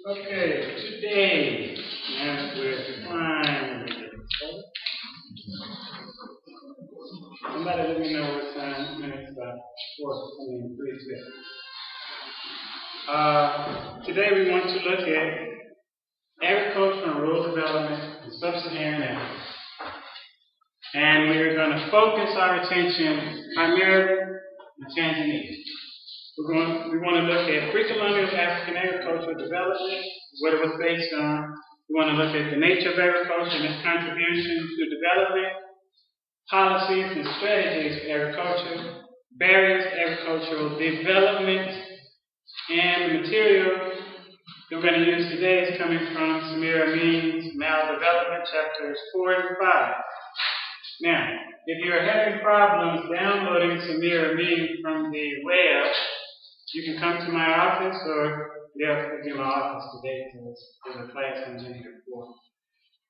Okay, today, as we're finally somebody let me know what time minutes about 3:6. Today we want to look at agriculture and rural development in Sub-Saharan Africa. And we're going to focus our attention primarily in Tanzania. We want to look at pre-colonial African agricultural development, what it was based on. We want to look at the nature of agriculture and its contribution to development, policies and strategies for agriculture, barriers to agricultural development, and the material that we're going to use today is coming from Samir Amin's Maldevelopment, chapters 4 and 5. Now, if you're having problems downloading Samir Amin from the web, you can come to my office, or they'll be in my office today because there's a class I'm in here for.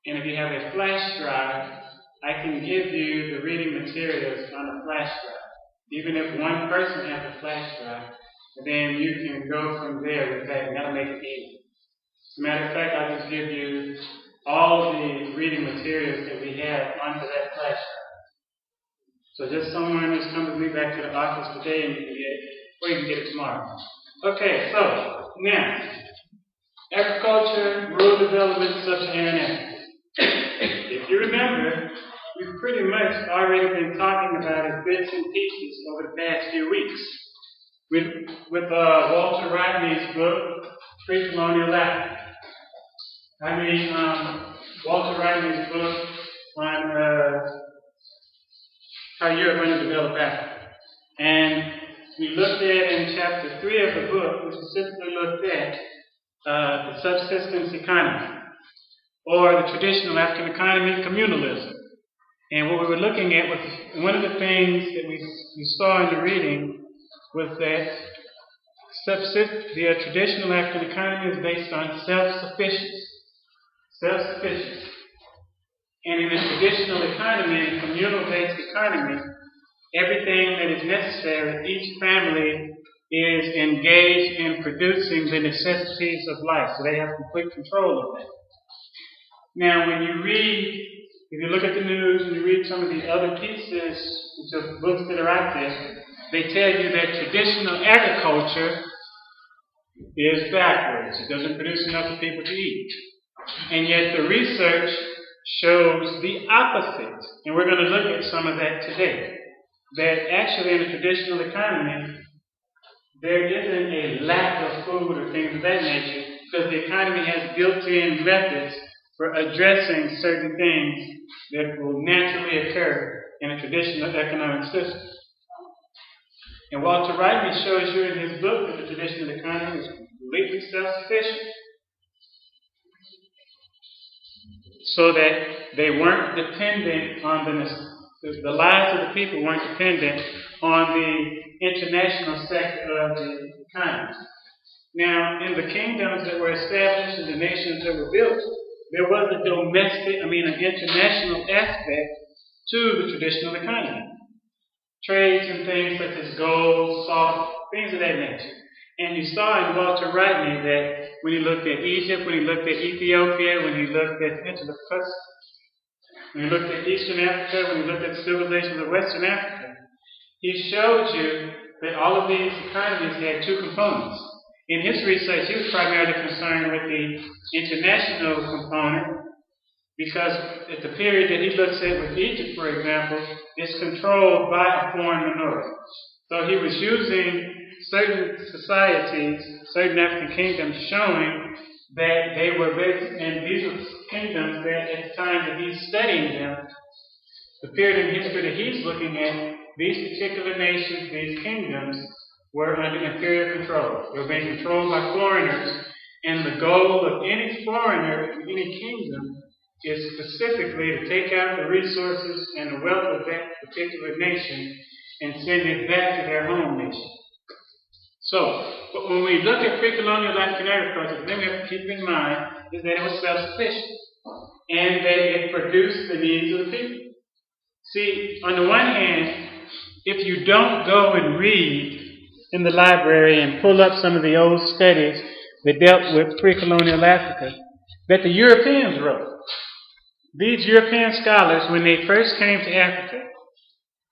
And if you have a flash drive, I can give you the reading materials on a flash drive. Even if one person has a flash drive, then you can go from there with that, and that'll make it easy. As a matter of fact, I'll just give you all the reading materials that we have onto that flash drive. So just someone just come with me back to the office today and you can get it, or you can get it tomorrow. Okay, so now, agriculture, rural development, Sub-Saharan Africa. If you remember, we've pretty much already been talking about it bits and pieces over the past few weeks. With Walter Rodney's book, Pre-Colonial Africa. Walter Rodney's book on how you're going to develop Africa. And we looked at in chapter 3 of the book, we specifically looked at the subsistence economy, or the traditional African economy, communalism. And what we were looking at was one of the things that we saw in the reading was that the traditional African economy is based on self-sufficiency. Self-sufficiency. And in a traditional economy, a communal-based economy, everything that is necessary, each family is engaged in producing the necessities of life. So they have complete control of that. Now, when you read, if you look at the news and you read some of the other pieces, which are books that are out there, they tell you that traditional agriculture is backwards. It doesn't produce enough for people to eat. And yet the research shows the opposite. And we're going to look at some of that today. That actually in a traditional economy, there isn't a lack of food or things of that nature, because the economy has built-in methods for addressing certain things that will naturally occur in a traditional economic system. And Walter Rodney shows you in his book that the traditional economy is completely self-sufficient. So that they weren't dependent on the lives of the people weren't dependent on the international sector of the economy. Now, in the kingdoms that were established and the nations that were built, there was an international aspect to the traditional economy. Trades and things such as gold, salt, things of that nature. And you saw in Walter Rodney that when he looked at Egypt, when he looked at Ethiopia, when he looked at Eastern Africa, when he looked at civilizations of Western Africa, he showed you that all of these economies had two components. In his research, he was primarily concerned with the international component, because at the period that he looks at with Egypt, for example, it's controlled by a foreign minority. So he was using certain societies, certain African kingdoms, showing that they were based, and these were kingdoms that at the time that he's studying them, the period in history that he's looking at, these particular nations, these kingdoms, were under imperial control. They were being controlled by foreigners, and the goal of any foreigner in any kingdom is specifically to take out the resources and the wealth of that particular nation and send it back to their home nation. So, but when we look at pre-colonial African agriculture, the thing we have to keep in mind is that it was self-sufficient and that it produced the needs of the people. See, on the one hand, if you don't go and read in the library and pull up some of the old studies that dealt with pre-colonial Africa that the Europeans wrote. These European scholars, when they first came to Africa,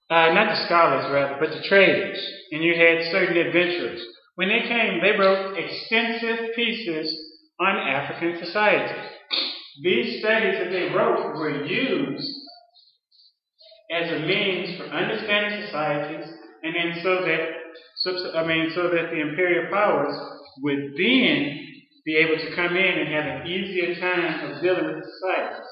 not the scholars rather, but the traders, and you had certain adventurers. When they came, they wrote extensive pieces on African society. These studies that they wrote were used as a means for understanding societies, and then so that the imperial powers would then be able to come in and have an easier time of dealing with societies.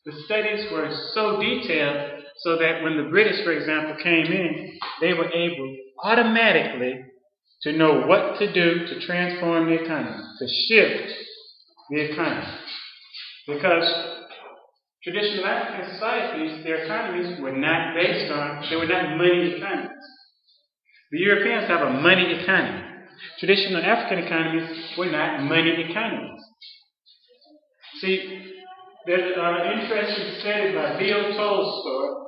The studies were so detailed so that when the British, for example, came in, they were able automatically to know what to do to transform the economy, to shift the economy. Because traditional African societies, their economies were not they were not money economies. The Europeans have a money economy. Traditional African economies were not money economies. See, there's an interesting study by Leo Tolstoy,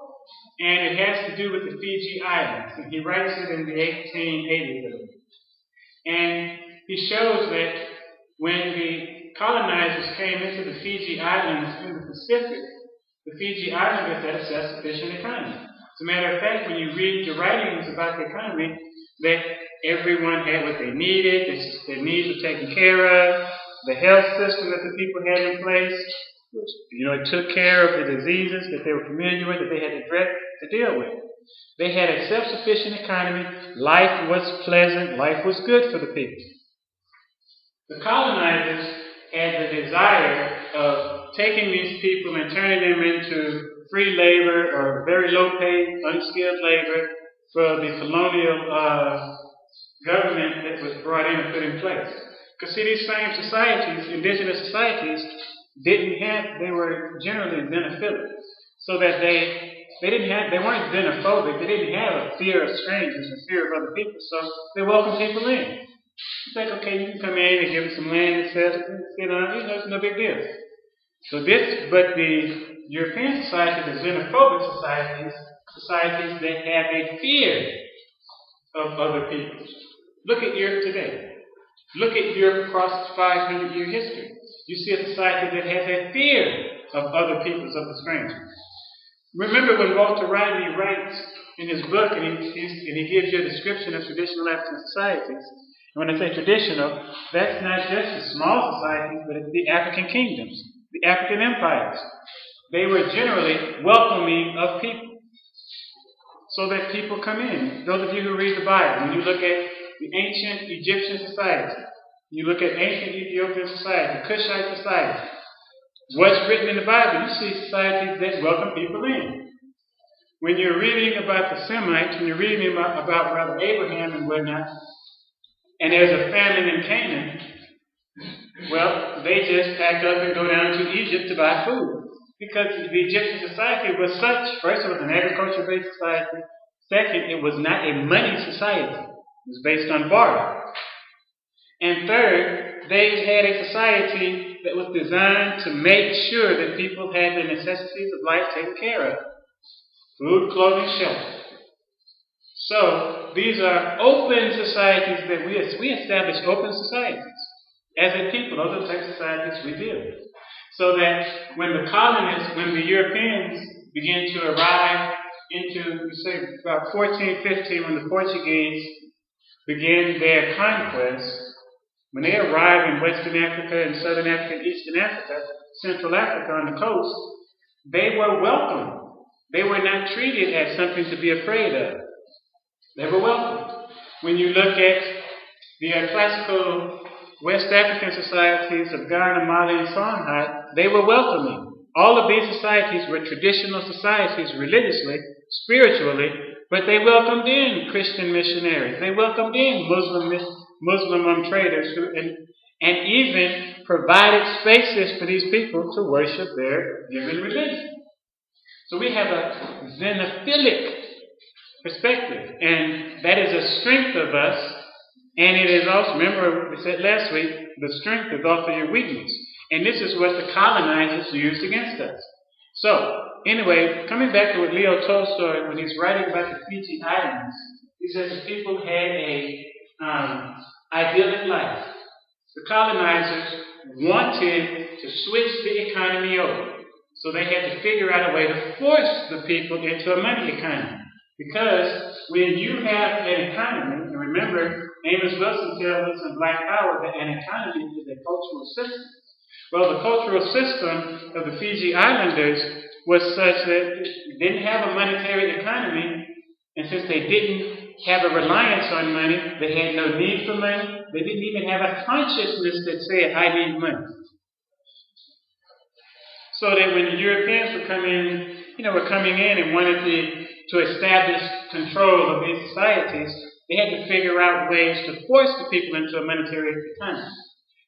and it has to do with the Fiji Islands. And he writes it in the 1880s. And he shows that when the colonizers came into the Fiji Islands in the Pacific, the Fiji Islanders had a self-sufficient economy. As a matter of fact, when you read the writings about the economy, that everyone had what they needed, their needs were taken care of, the health system that the people had in place, which, it took care of the diseases that they were familiar with, that they had to deal with. They had a self-sufficient economy. Life was pleasant. Life was good for the people. The colonizers had the desire of taking these people and turning them into free labor or very low-paid, unskilled labor for the colonial government that was brought in and put in place. Because see, these same societies, indigenous societies, they were generally xenophilic. So that they weren't xenophobic. They didn't have a fear of strangers and fear of other people. So they welcomed people in. It's like, okay, you can come in and give them some land and sell it. It's no big deal. But the European societies, the xenophobic societies that have a fear of other people. Look at Europe today. Look at Europe across its 500-year history. You see a society that has a fear of other peoples, of the strangers. Remember when Walter Rodney writes in his book, and he gives you a description of traditional African societies. And when I say traditional, that's not just the small societies, but it's the African kingdoms, the African empires. They were generally welcoming of people, so that people come in. Those of you who read the Bible, when you look at the ancient Egyptian society, you look at ancient Ethiopian society, the Kushite society, what's written in the Bible, you see societies that welcome people in. When you're reading about the Semites, when you're reading about Brother Abraham and whatnot, and there's a famine in Canaan, well, they just pack up and go down to Egypt to buy food. Because the Egyptian society was such, first, it was an agriculture-based society. Second, it was not a money society. It was based on barter. And third, they had a society that was designed to make sure that people had the necessities of life taken care of. Food, clothing, shelter. So, these are open societies that we establish open societies. As a people, those are the types of societies we deal with. So that when the Europeans began to arrive into, about 1415, when the Portuguese began their conquest, when they arrived in Western Africa and Southern Africa and Eastern Africa, Central Africa on the coast, they were welcomed. They were not treated as something to be afraid of. They were welcomed. When you look at the classical West African societies of Ghana, Mali, and Songhai, they were welcoming. All of these societies were traditional societies religiously, spiritually, but they welcomed in Christian missionaries. They welcomed in Muslim traders and even provided spaces for these people to worship their given religion. So we have a xenophilic perspective, and that is a strength of us. And it is also, remember we said last week, the strength is also your weakness. And this is what the colonizers used against us. So, anyway, coming back to what Leo Tolstoy, when he's writing about the Fiji Islands, he says the people had a idyllic life. the colonizers wanted to switch the economy over. So they had to figure out a way to force the people into a money economy. Because when you have an economy, and remember, Amos tells us in Black Power that an economy is a cultural system. Well, the cultural system of the Fiji Islanders was such that they didn't have a monetary economy, and since they didn't have a reliance on money, they had no need for money. They didn't even have a consciousness that said, I need money. So that when the Europeans were coming in and wanted to establish control of these societies, they had to figure out ways to force the people into a monetary economy.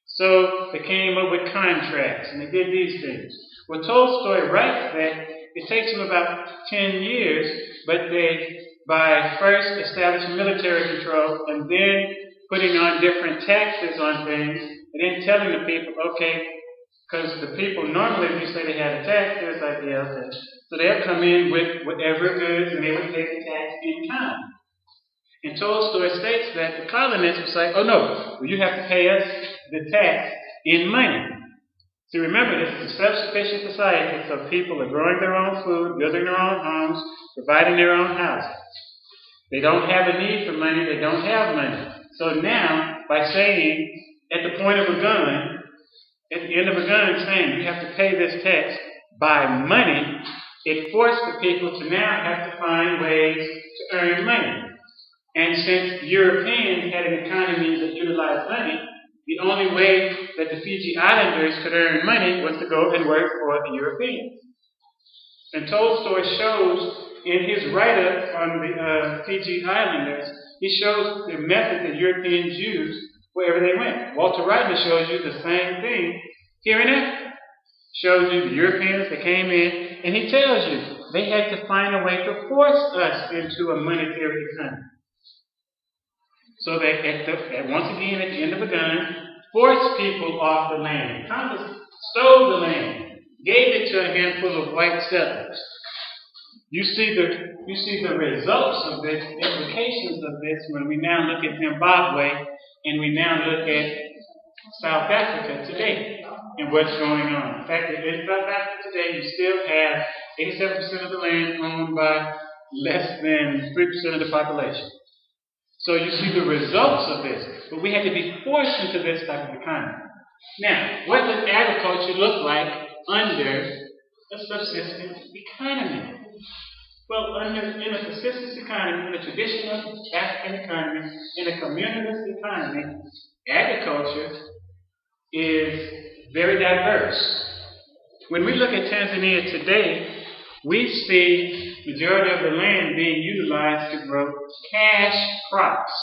So they came up with contracts, and they did these things. Well, Tolstoy writes that it takes them about 10 years, but by first establishing military control and then putting on different taxes on things, and then telling the people, okay, because the people normally, if you say they have a tax, they're like, yeah, okay. So they'll come in with whatever goods and they would pay the tax in kind. And Tolstoy states that the colonists would say, oh no, well, you have to pay us the tax in money. So remember, this is a self-sufficient society, so people are growing their own food, building their own homes, providing their own houses. They don't have a need for money, they don't have money. So now, by saying, at the point of a gun, at the end of a gun saying you have to pay this tax by money, it forced the people to now have to find ways to earn money. And since Europeans had an economy that utilized money, the only way that the Fiji Islanders could earn money was to go and work for the Europeans. And Tolstoy shows in his write-up on the Fiji Islanders, he shows the method that Europeans used wherever they went. Walter Rodney shows you the same thing here in Africa. Shows you the Europeans that came in, and he tells you they had to find a way to force us into a monetary economy. So that once again, at the end of a gun, forced people off the land. Congress stole the land, gave it to a handful of white settlers. You see the results of this, implications of this, when we now look at Zimbabwe and we now look at South Africa today and what's going on. In fact, in South Africa today, you still have 87% of the land owned by less than 3% of the population. So you see the results of this. But we had to be forced into this type of economy. Now, what does agriculture look like under a subsistence economy? Well, in a subsistence economy, in a traditional African economy, in a communalist economy, agriculture is very diverse. When we look at Tanzania today, we see the majority of the land being utilized to grow cash crops.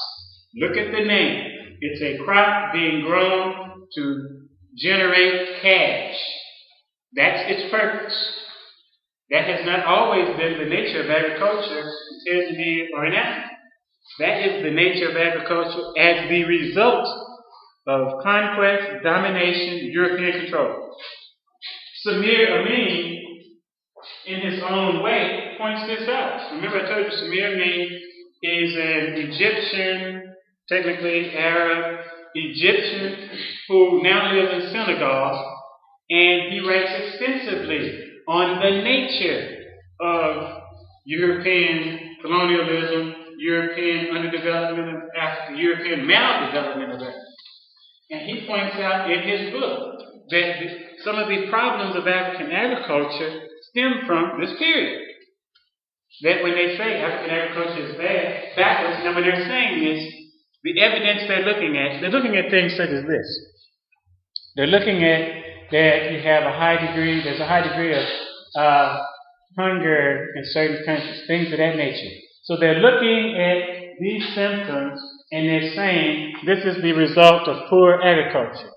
Look at the name. It's a crop being grown to generate cash. That's its purpose. That has not always been the nature of agriculture in Tanzania or in Africa. That is the nature of agriculture as the result of conquest, domination, European control. Samir Amin, in his own way, points this out. Remember I told you Samir Amin is an Egyptian, technically Arab Egyptian, who now lives in Senegal, and he writes extensively on the nature of European colonialism, European underdevelopment of Africa, European maldevelopment of Africa. And he points out in his book that some of the problems of African agriculture stem from this period. That when they say African agriculture is bad, backwards, now when they're saying this, the evidence they're looking at things such as this. They're looking at that you have there's a high degree of hunger in certain countries, things of that nature. So they're looking at these symptoms and they're saying this is the result of poor agriculture.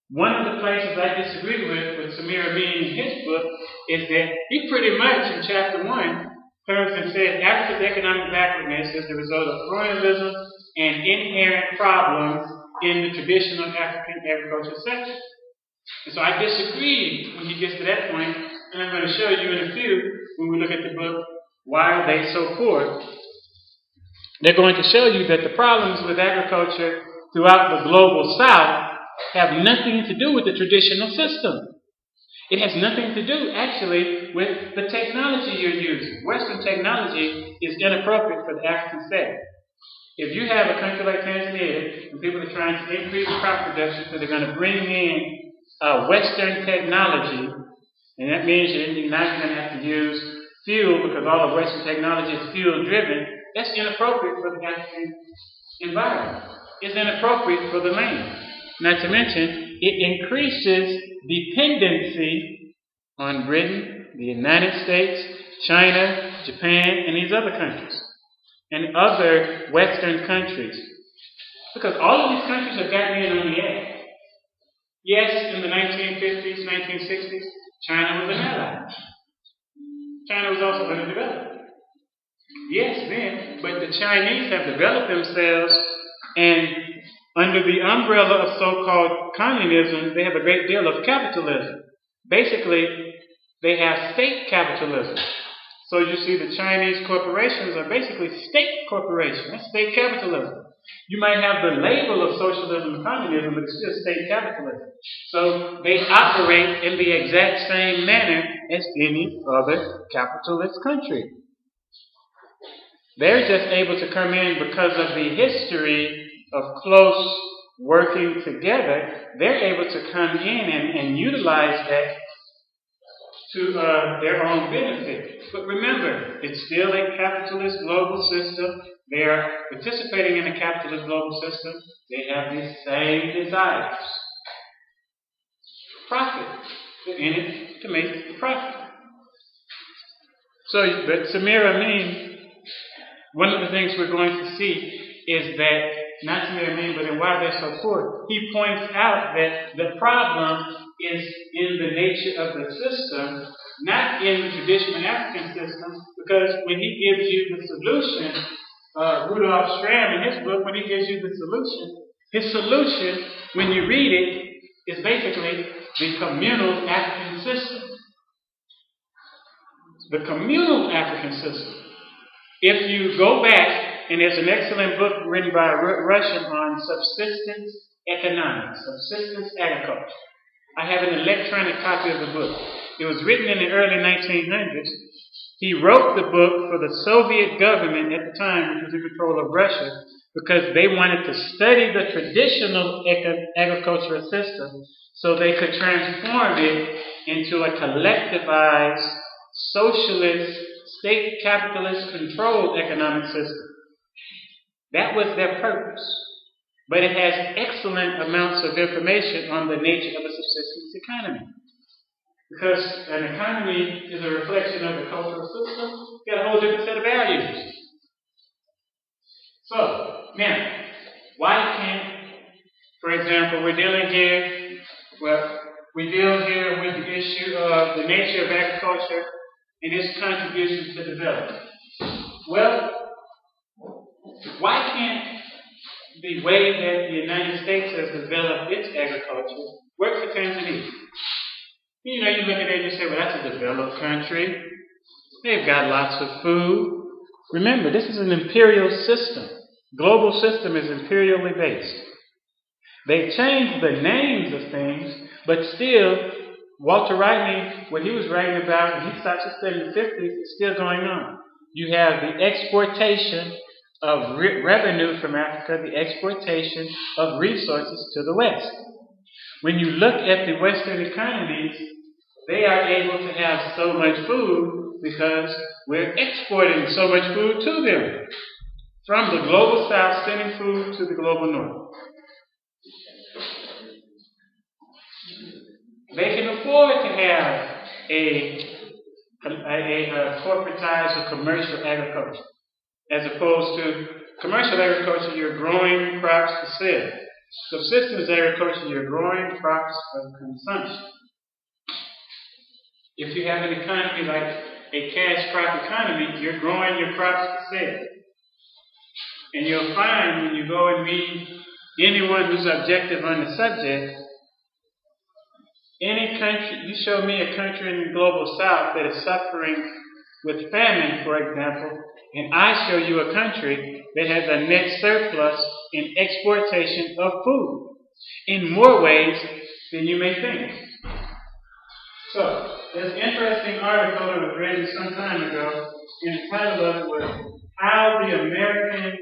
One of the places I disagree with Samir Amin in his book is that he pretty much in chapter 1 comes and says Africa's economic backwardness is the result of colonialism and inherent problems in the traditional African agricultural sector. And so I disagree when he gets to that point, and I'm going to show you in a few when we look at the book, Why Are They So Poor? They're going to show you that the problems with agriculture throughout the global South have nothing to do with the traditional system. It has nothing to do, actually, with the technology you're using. Western technology is inappropriate for the African setting. If you have a country like Tanzania, and people are trying to increase crop production, so they're going to bring in Western technology, and that means you're not going to have to use fuel because all of Western technology is fuel-driven. That's inappropriate for the African environment. It's inappropriate for the land. Not to mention, it increases dependency on Britain, the United States, China, Japan, and these other countries, and other Western countries. Because all of these countries have gotten in on the edge. Yes, in the 1950s, 1960s, China was an ally. China was also underdeveloped. Yes, then, but the Chinese have developed themselves, and under the umbrella of so-called communism, they have a great deal of capitalism. Basically, they have state capitalism. So you see the Chinese corporations are basically state corporations. That's state capitalism. You might have the label of socialism and communism, but it's still state capitalism. So they operate in the exact same manner as any other capitalist country. They're just able to come in because of the history of close working together. They're able to come in and utilize that to their own benefit. But remember, it's still a capitalist global system. They are participating in a capitalist global system. They have the same desires. Profit. They're in it to make the profit. So, but Samir, Amin, one of the things we're going to see is that, not Samir, Amin, but in Why They're So Poor, he points out that the problem is in the nature of the system, not in the traditional African system, because when he gives you the solution, Rudolf Staham in his book, when he gives you the solution, his solution, when you read it, is basically the communal African system. The communal African system. If you go back, and there's an excellent book written by a Russian on subsistence economics, subsistence agriculture. I have an electronic copy of the book. It was written in the early 1900s. He wrote the book for the Soviet government at the time, which was in control of Russia, because they wanted to study the traditional agricultural system so they could transform it into a collectivized, socialist, state capitalist controlled economic system. That was their purpose. But it has excellent amounts of information on the nature of a subsistence economy. Because an economy is a reflection of the cultural system, you got a whole different set of values. So, now, why can't, for example, we deal here with the issue of the nature of agriculture and its contribution to development. Well, why can't the way that the United States has developed its agriculture work for Tanzania? You know, you look at it and you say, well, that's a developed country. They've got lots of food. Remember, this is an imperial system. Global system is imperially based. They changed the names of things, but still, Walter Rodney, what he was writing about when he started studying in the 50s, is still going on. You have the exportation of revenue from Africa, the exportation of resources to the West. When you look at the Western economies, they are able to have so much food because we're exporting so much food to them. From the global South, sending food to the global North. They can afford to have a corporatized or commercial agriculture, as opposed to commercial agriculture, you're growing crops to sell. Subsistence agriculture, you're growing crops of consumption. If you have an economy like a cash crop economy, you're growing your crops to sell. And you'll find when you go and read anyone who's objective on the subject, any country, you show me a country in the global South that is suffering with famine, for example, and I show you a country that has a net surplus in exportation of food. in more ways than you may think. So, there's an interesting article that was written some time ago, and the title of it was How the American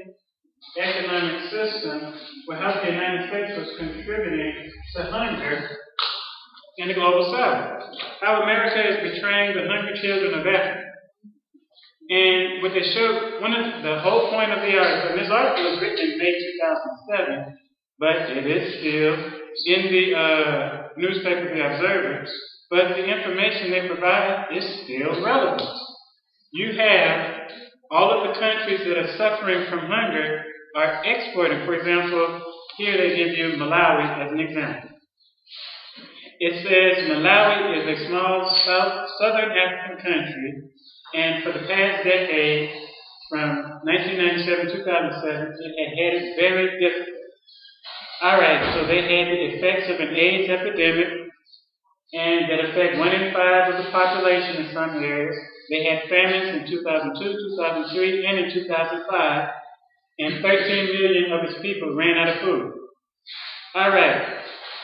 Economic System, or how the United States was contributing to hunger in the global south. How America is betraying the hungry children of Africa. And what they showed, the whole point of the article, and this article was written in May 2007, but it is still in the newspaper The Observer, but the information they provide is still relevant. You have all of the countries that are suffering from hunger are exporting. For example, here they give you Malawi as an example. It says Malawi is a small southern African country, and for the past decade, from 1997 to 2007, it had it very difficult. Alright, so they had the effects of an AIDS epidemic, and that affect 1 in 5 of the population in some areas. They had famines in 2002, 2003, and in 2005, and 13 million of its people ran out of food. Alright.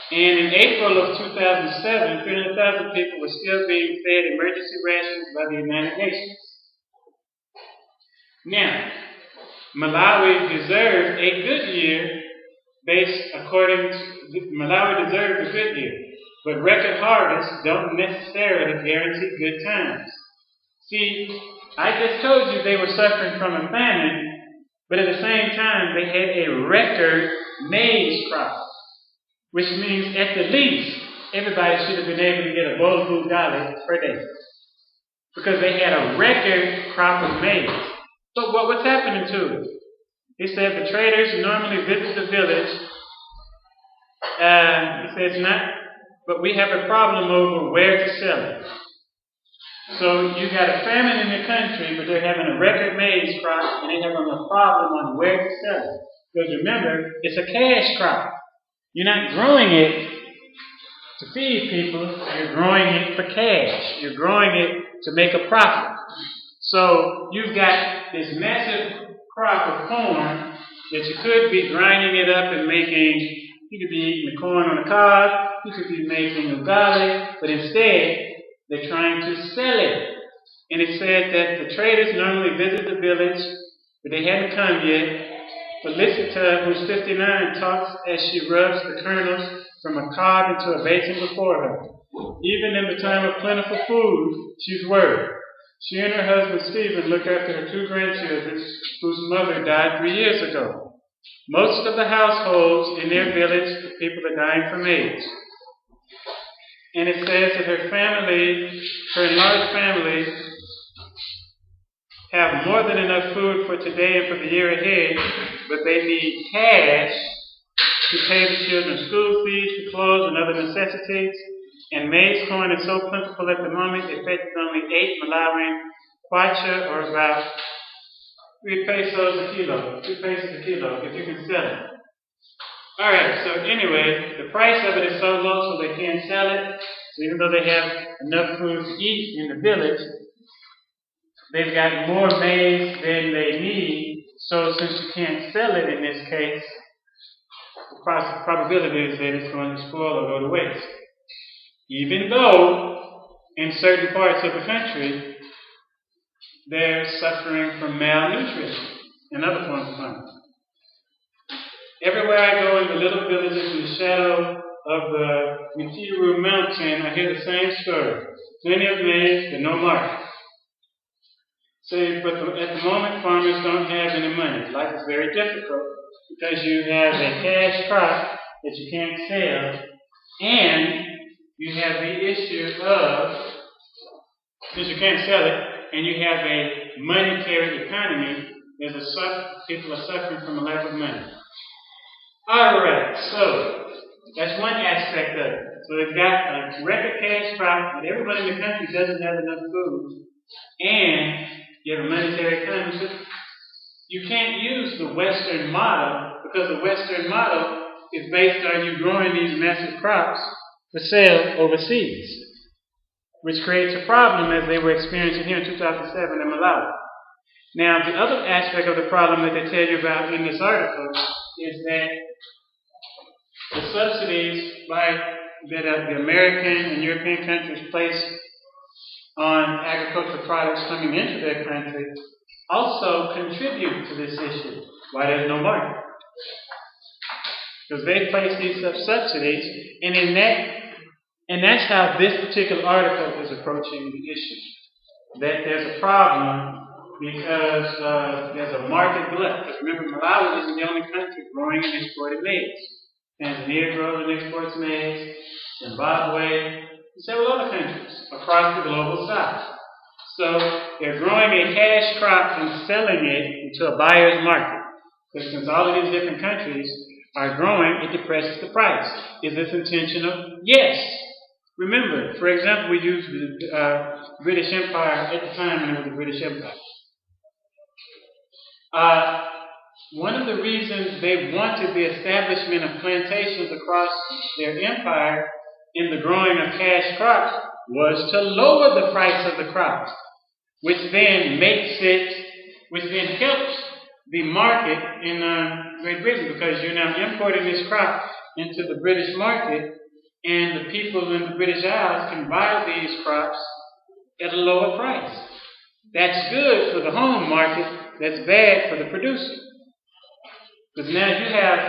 And in April of 2007, 300,000 people were still being fed emergency rations by the United Nations. Now, Malawi deserved a good year Malawi deserved a good year, but record harvests don't necessarily guarantee good times. See, I just told you they were suffering from a famine, but at the same time, they had a record maize crop. Which means at the least, everybody should have been able to get a bowl of ugali per day. Because they had a record crop of maize. So what's happening to it? He said the traders normally visit the village. He says but we have a problem over where to sell it. So you got a famine in the country, but they're having a record maize crop, and they're having a problem on where to sell it. Because remember, it's a cash crop. You're not growing it to feed people, you're growing it for cash. You're growing it to make a profit. So you've got this massive crop of corn that you could be grinding it up and you could be eating the corn on the cob, you could be making ugali, but instead, they're trying to sell it. And it said that the traders normally visit the village, but they hadn't come yet. Felicita, who's 59, talks as she rubs the kernels from a cob into a basin before her. Even in the time of plentiful food, she's worried. She and her husband Stephen look after her 2 grandchildren whose mother died 3 years ago. Most of the households in their village, people are dying from AIDS. And it says that her enlarged family, have more than enough food for today and for the year ahead, but they need cash to pay the children's school fees, for clothes, and other necessities. And maize corn is so plentiful at the moment, it fetches only 8 Malawian kwacha, or about 3 pesos a kilo, if you can sell it. Alright, so anyway, the price of it is so low so they can't sell it. So even though they have enough food to eat in the village, they've got more maize than they need. So since you can't sell it in this case, the probability is that it's going to spoil or go to waste. Even though in certain parts of the country, they're suffering from malnutrition and other forms of hunger. Everywhere I go in the little villages in the shadow of the Mitiru mountain, I hear the same story. Plenty of maize, but no market. But at the moment, farmers don't have any money. Life is very difficult because you have a cash crop that you can't sell, and you have the issue of, since you can't sell it, and you have a monetary economy, people are suffering from a lack of money. Alright, so that's one aspect of it. So they've got a record cash crop, but everybody in the country doesn't have enough food, and you have a monetary economy. So you can't use the Western model, because the Western model is based on you growing these massive crops for sale overseas, which creates a problem as they were experiencing here in 2007 in Malawi. Now, the other aspect of the problem that they tell you about in this article is that the subsidies that the American and European countries place on agricultural products coming into their country also contribute to this issue. Why there's no market? Because they place these subsidies, and that's how this particular article is approaching the issue. That there's a problem because there's a market glut. Because remember, Malawi isn't the only country growing and exporting maize. Tanzania grows and exports maize, Zimbabwe, and several other countries across the global south. So they're growing a cash crop and selling it into a buyer's market. Because since all of these different countries are growing, it depresses the price. Is this intentional? Yes. Remember, for example, we used the British Empire at the time when it was the British Empire. One of the reasons they wanted the establishment of plantations across their empire in the growing of cash crops was to lower the price of the crops, which then helps the market in Great Britain, because you're now importing this crop into the British market, and the people in the British Isles can buy these crops at a lower price. That's good for the home market, that's bad for the producer. Because now you have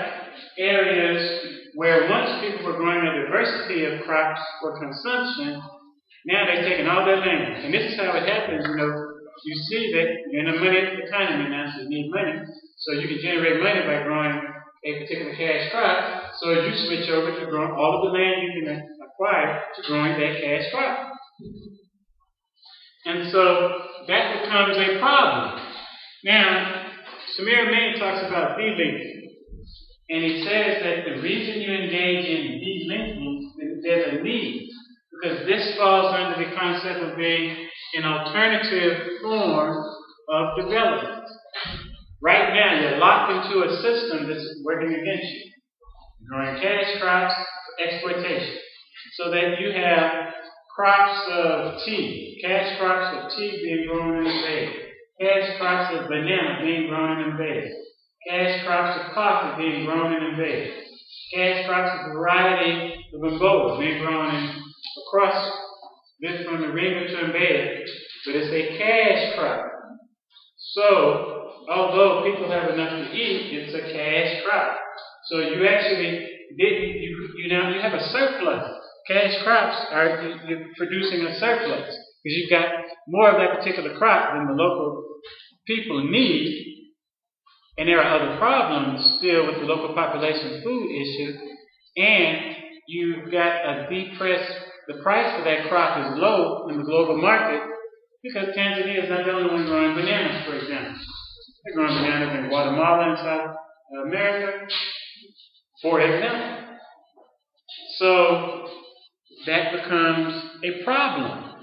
areas where once people were growing a diversity of crops for consumption, now they're taking all their land. And this is how it happens, you see that you're in a money economy now, so you need money. So you can generate money by growing a particular cash crop. So you switch over to growing all of the land you can acquire to growing that cash crop. And so that becomes a problem. Now, Samir talks about delinking. And he says that the reason you engage in delinking is there's a need. Because this falls under the concept of being an alternative form of development. Right now, you're locked into a system that's working against you. You're growing cash crops for exploitation. So that you have crops of tea, cash crops of tea being grown in the bay, cash crops of banana being grown in the bay, cash crops of coffee being grown in the bay, cash crops of variety of Mboga being grown across this from the Ringa to Mbeya, but it's a cash crop. So, although people have enough to eat, it's a cash crop. So you actually you have a surplus. Cash crops you're producing a surplus because you've got more of that particular crop than the local people need. And there are other problems still with the local population food issue. And you've got the price for that crop is low in the global market because Tanzania is not the only one growing bananas, for example. They're growing bananas in Guatemala and South America, for example. So that becomes a problem.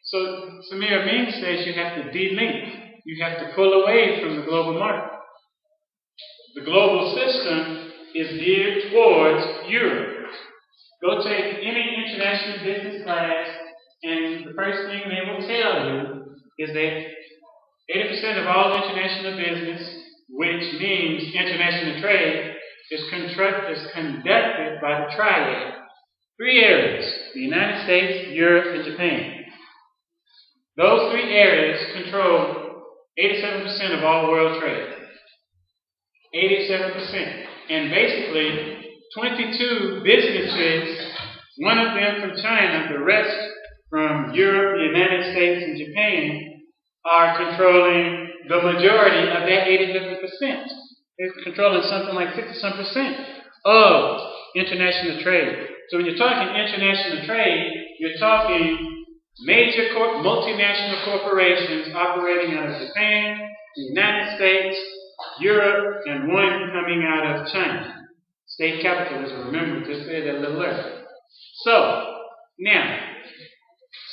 So Samir says you have to delink. You have to pull away from the global market. The global system is geared towards Europe. Go take any international business class, and the first thing they will tell you is that 80% of all international business, which means international trade, is conducted by the triad. 3 areas: the United States, Europe, and Japan. Those 3 areas control 87% of all world trade. 87%. And basically, 22 businesses, one of them from China, the rest from Europe, the United States, and Japan, are controlling the majority of that 87%. They're controlling something like 60% of international trade. So when you're talking international trade, you're talking major multinational corporations operating out of Japan, the United States, Europe, and one coming out of China. State capitalism, remember, just said that a little earlier. So, now,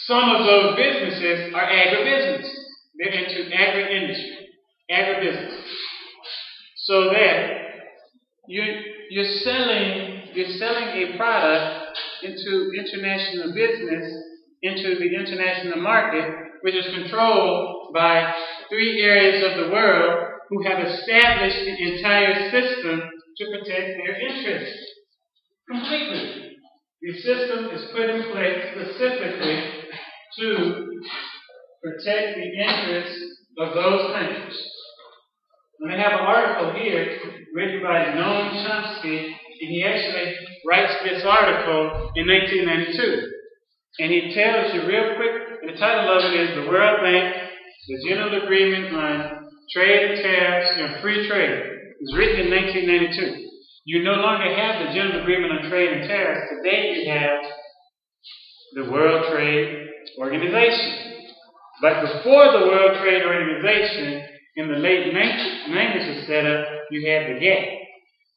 some of those businesses are agribusiness. They're into agri-industry, agribusiness. So that you're selling a product into international business, into the international market, which is controlled by 3 areas of the world who have established the entire system to protect their interests. The system is put in place specifically to protect the interests of those countries. And I have an article here written by Noam Chomsky, and he actually writes this article in 1992. And he tells you real quick, the title of it is The World Bank, the General Agreement on Trade and Tariffs and Free Trade. It was written in 1992. You no longer have the General Agreement on Trade and Tariffs. Today you have the World Trade Organization. But before the World Trade Organization, in the late 90s was set up, you had the GATT.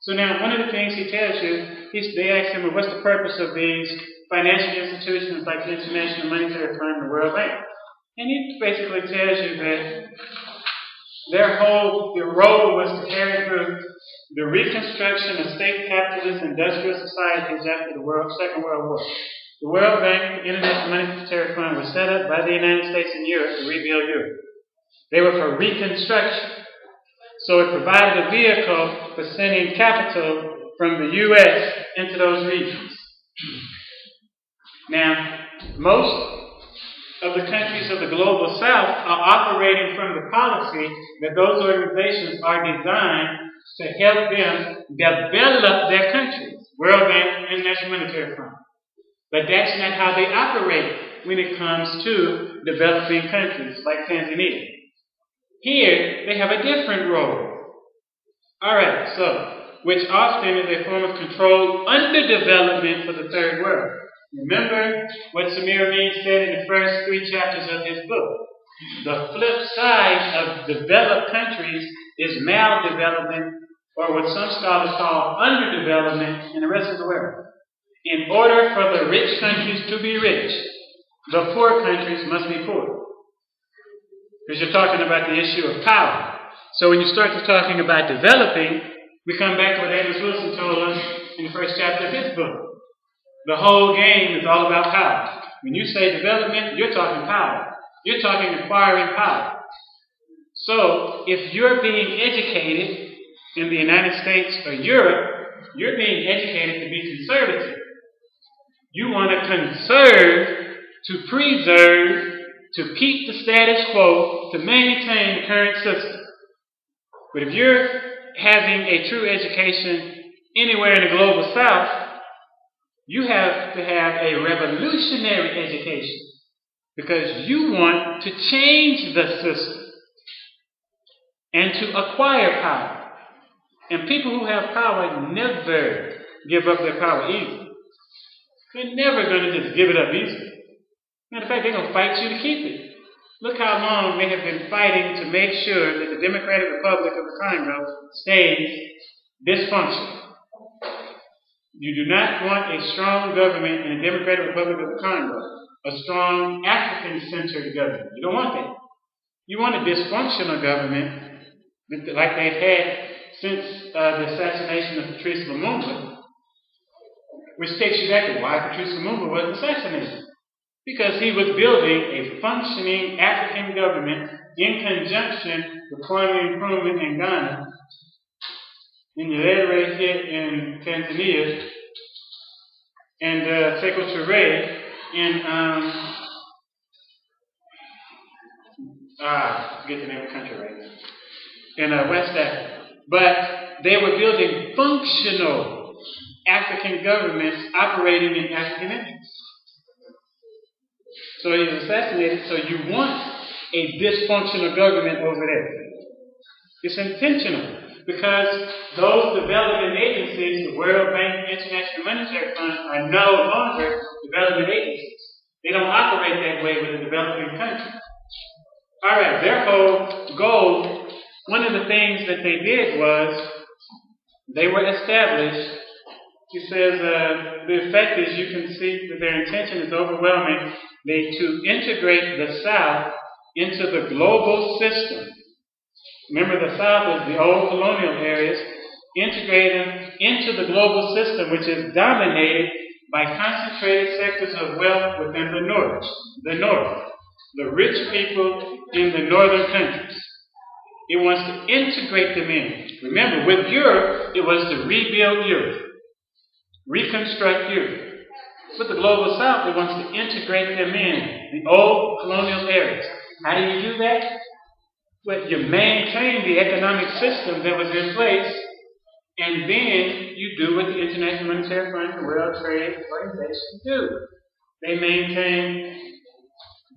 So now one of the things he tells you, they ask him, well, what's the purpose of these financial institutions like the International Monetary Fund and the World Bank? And he basically tells you that their role was to carry through the reconstruction of state capitalist industrial societies after the Second World War. The World Bank, the International Monetary Fund, was set up by the United States and Europe to rebuild Europe. They were for reconstruction. So it provided a vehicle for sending capital from the U.S. into those regions. Now, most of the countries of the global south are operating from the policy that those organizations are designed to help them develop their countries. World Bank, International Monetary Fund. But that's not how they operate when it comes to developing countries like Tanzania. Here, they have a different role. Alright, so, which often is a form of controlled underdevelopment for the third world. Remember what Samir said in the first 3 chapters of his book. The flip side of developed countries is maldevelopment, or what some scholars call underdevelopment in the rest of the world. In order for the rich countries to be rich, the poor countries must be poor. Because you're talking about the issue of power. So when you start talking about developing, we come back to what Amos told us in the first chapter of his book. The whole game is all about power. When you say development, you're talking power. You're talking acquiring power. So if you're being educated in the United States or Europe, you're being educated to be conservative. You want to conserve, to preserve, to keep the status quo, to maintain the current system. But if you're having a true education anywhere in the global south, you have to have a revolutionary education because you want to change the system and to acquire power. And people who have power never give up their power easily. They're never going to just give it up easily. Matter of fact, they're going to fight you to keep it. Look how long they have been fighting to make sure that the Democratic Republic of the Congo stays dysfunctional. You do not want a strong government in the Democratic Republic of the Congo, a strong African-centered government. You don't want that. You want a dysfunctional government like they've had since the assassination of Patrice Lumumba, which takes you back to why Patrice Lumumba was assassinated. Because he was building a functioning African government in conjunction with Kwame Nkrumah in Ghana, in Nyerere here in Tanzania, and Sekou Touré in forget the name of the country right now, in West Africa. But they were building functional African governments operating in African interests. So he was assassinated, so you want a dysfunctional government over there. It's intentional, because those development agencies, the World Bank, International Monetary Fund, are no longer development agencies. They don't operate that way with a developing country. Alright, their whole goal, one of the things that they did was, they were established. He says the effect is you can see that their intention is overwhelming. To integrate the South into the global system. Remember, the South is the old colonial areas. Integrate them into the global system, which is dominated by concentrated sectors of wealth within the North. The rich people in the northern countries. It wants to integrate them in. Remember, with Europe, it was to rebuild Europe. Reconstruct Europe. But the global south, it wants to integrate them in the old colonial areas. How do you do that? Well, you maintain the economic system that was in place, and then you do what the International Monetary Fund and the World Trade Organization do. They maintain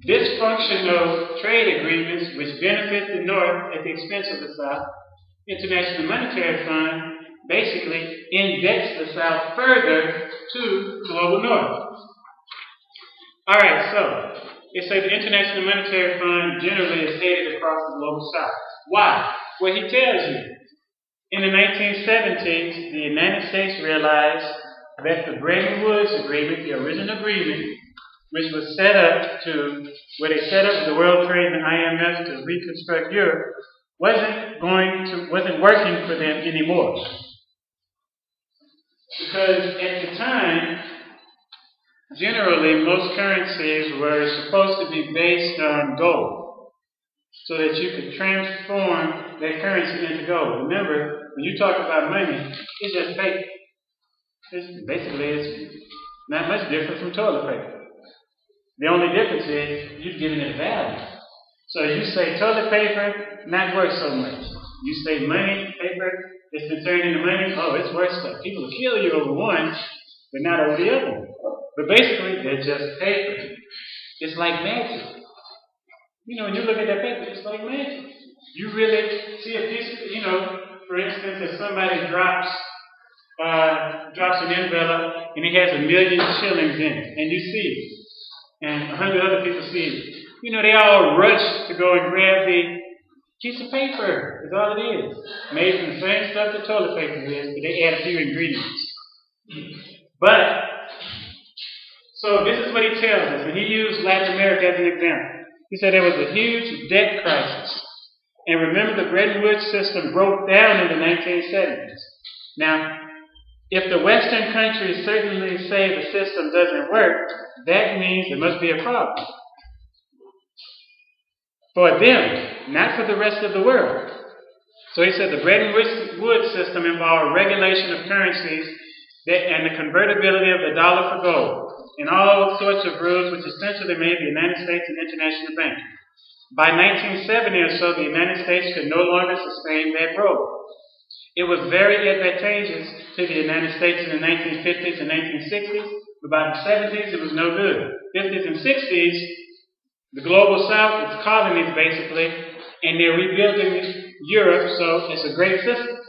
dysfunctional trade agreements which benefit the North at the expense of the South. International Monetary Fund basically indexed the South further to global North. All right, so it says the International Monetary Fund generally is headed across the global South. Why? Well, he tells you. In the 1970s, the United States realized that the Bretton Woods Agreement, the original agreement, which was set up to, where they set up the World Trade and the IMF to reconstruct Europe, wasn't working for them anymore. Because at the time, generally, most currencies were supposed to be based on gold, so that you could transform that currency into gold. Remember, when you talk about money, it's just paper. It's not much different from toilet paper. The only difference is you're giving it value. So you say toilet paper, not worth so much. You say money, paper, it's been turned into money, oh, it's worth stuff. People will kill you over one, but not over the other one. But basically, they're just paper. It's like magic. You know, when you look at that paper, it's like magic. You really see a piece of, for instance, if somebody drops an envelope and it has 1 million shillings in it, and you see it, and 100 other people see it, they all rush to go and grab the piece of paper. That's all it is. Made from the same stuff that toilet paper is, but they add a few ingredients. So this is what he tells us, and he used Latin America as an example. He said there was a huge debt crisis. And remember, the Bretton Woods system broke down in the 1970s. Now, if the Western countries certainly say the system doesn't work, that means there must be a problem. For them, not for the rest of the world. So he said the Bretton Woods system involved regulation of currencies and the convertibility of the dollar for gold, and all sorts of rules which essentially made the United States an international bank. By 1970 or so, the United States could no longer sustain that role. It was very advantageous to the United States in the 1950s and 1960s, but by the 70s it was no good. 50s and 60s, the global South is colonies basically, and they're rebuilding Europe, so it's a great system.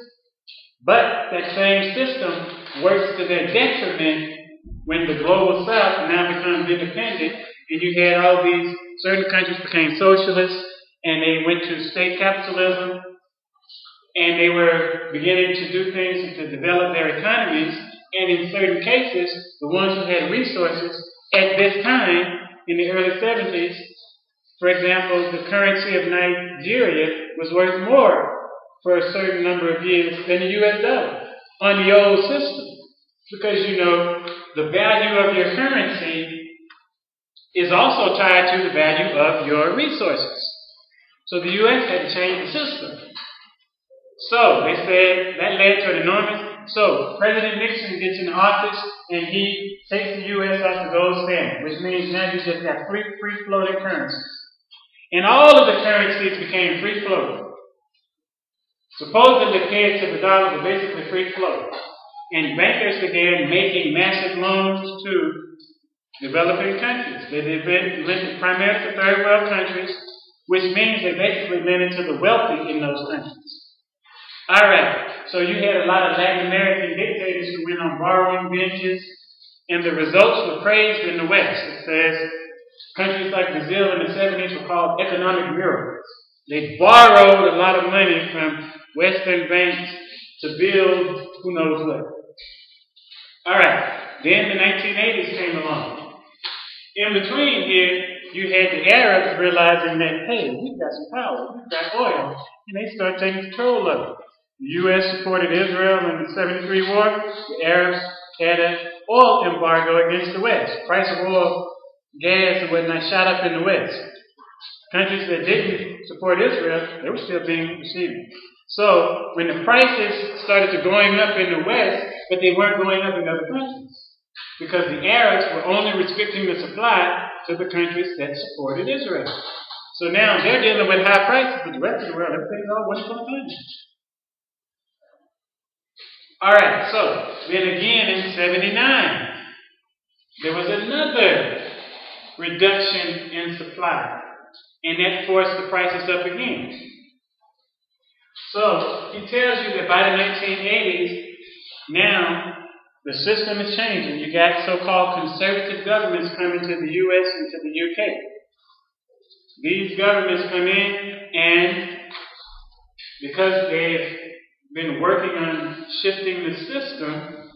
But that same system works to their detriment when the global South now becomes independent, and you had all these certain countries became socialist, and they went to state capitalism, and they were beginning to do things to develop their economies, and in certain cases, the ones who had resources at this time, in the early 70s, for example, the currency of Nigeria was worth more for a certain number of years than the US dollar on the old system. Because, the value of your currency is also tied to the value of your resources. So the US had to change the system. So they said that led to an enormous. So President Nixon gets in office and he takes the US off the gold standard, which means now you just got free floating currencies. And all of the currencies became free floating. Supposedly pegged to the dollar, but basically free floating. And bankers began making massive loans to developing countries. They lent primarily to third world countries, which means they basically lent to the wealthy in those countries. All right, so you had a lot of Latin American dictators who went on borrowing binges, and the results were praised in the West. It says countries like Brazil in the 70s were called economic miracles. They borrowed a lot of money from Western banks to build who knows what. All right, then the 1980s came along. In between here, you had the Arabs realizing that, hey, we've got some power, we've got oil, and they started taking control of it. The U.S. supported Israel in the 73 war. The Arabs had an oil embargo against the West. Price of oil, gas, and whatnot shot up in the West. Countries that didn't support Israel, they were still being received. So when the prices started to going up in the West, but they weren't going up in other countries. because the Arabs were only restricting the supply to the countries that supported Israel. So now they're dealing with high prices, but the rest of the world, everything's all wonderful and fine. Alright, so then again in 79, there was another reduction in supply, and that forced the prices up again. So he tells you that by the 1980s, now the system is changing. You got so-called conservative governments coming to the U.S. and to the U.K. These governments come in, and because they've been working on shifting the system,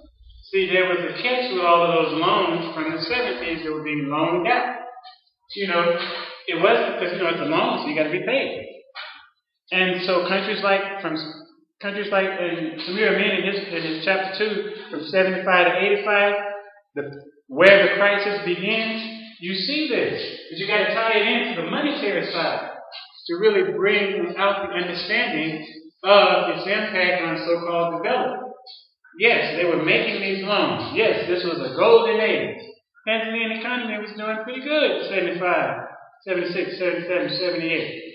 see, there was a catch with all of those loans from the 70s that were being loaned out. You know, it wasn't because, it's a loan, so you got to be paid. And so countries like Samir, Amin in his chapter 2, from 75 to 85, where the crisis begins, you see this. But you got to tie it into the monetary side to really bring out the understanding of its impact on so-called development. Yes, they were making these loans. Yes, this was a golden age. Tanzanian economy was doing pretty good in 75, 76, 77, 78.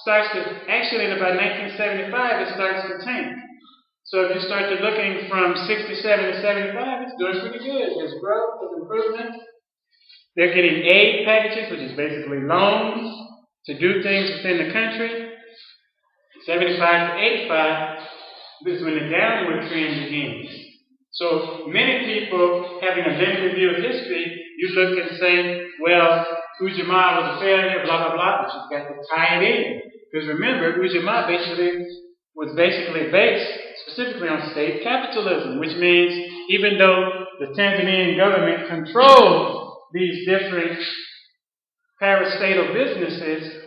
Actually in about 1975, it starts to tank. So if you start to looking from 67 to 75, it's doing pretty good. There's growth, there's improvement. They're getting aid packages, which is basically loans to do things within the country. 75 to 85, this is when the downward trend begins. So many people, having a limited view of history, you look and say, well, Ujamaa was a failure, blah, blah, blah, but you've got to tie it in. Because remember, Ujamaa was basically based specifically on state capitalism, which means even though the Tanzanian government controlled these different parastatal businesses,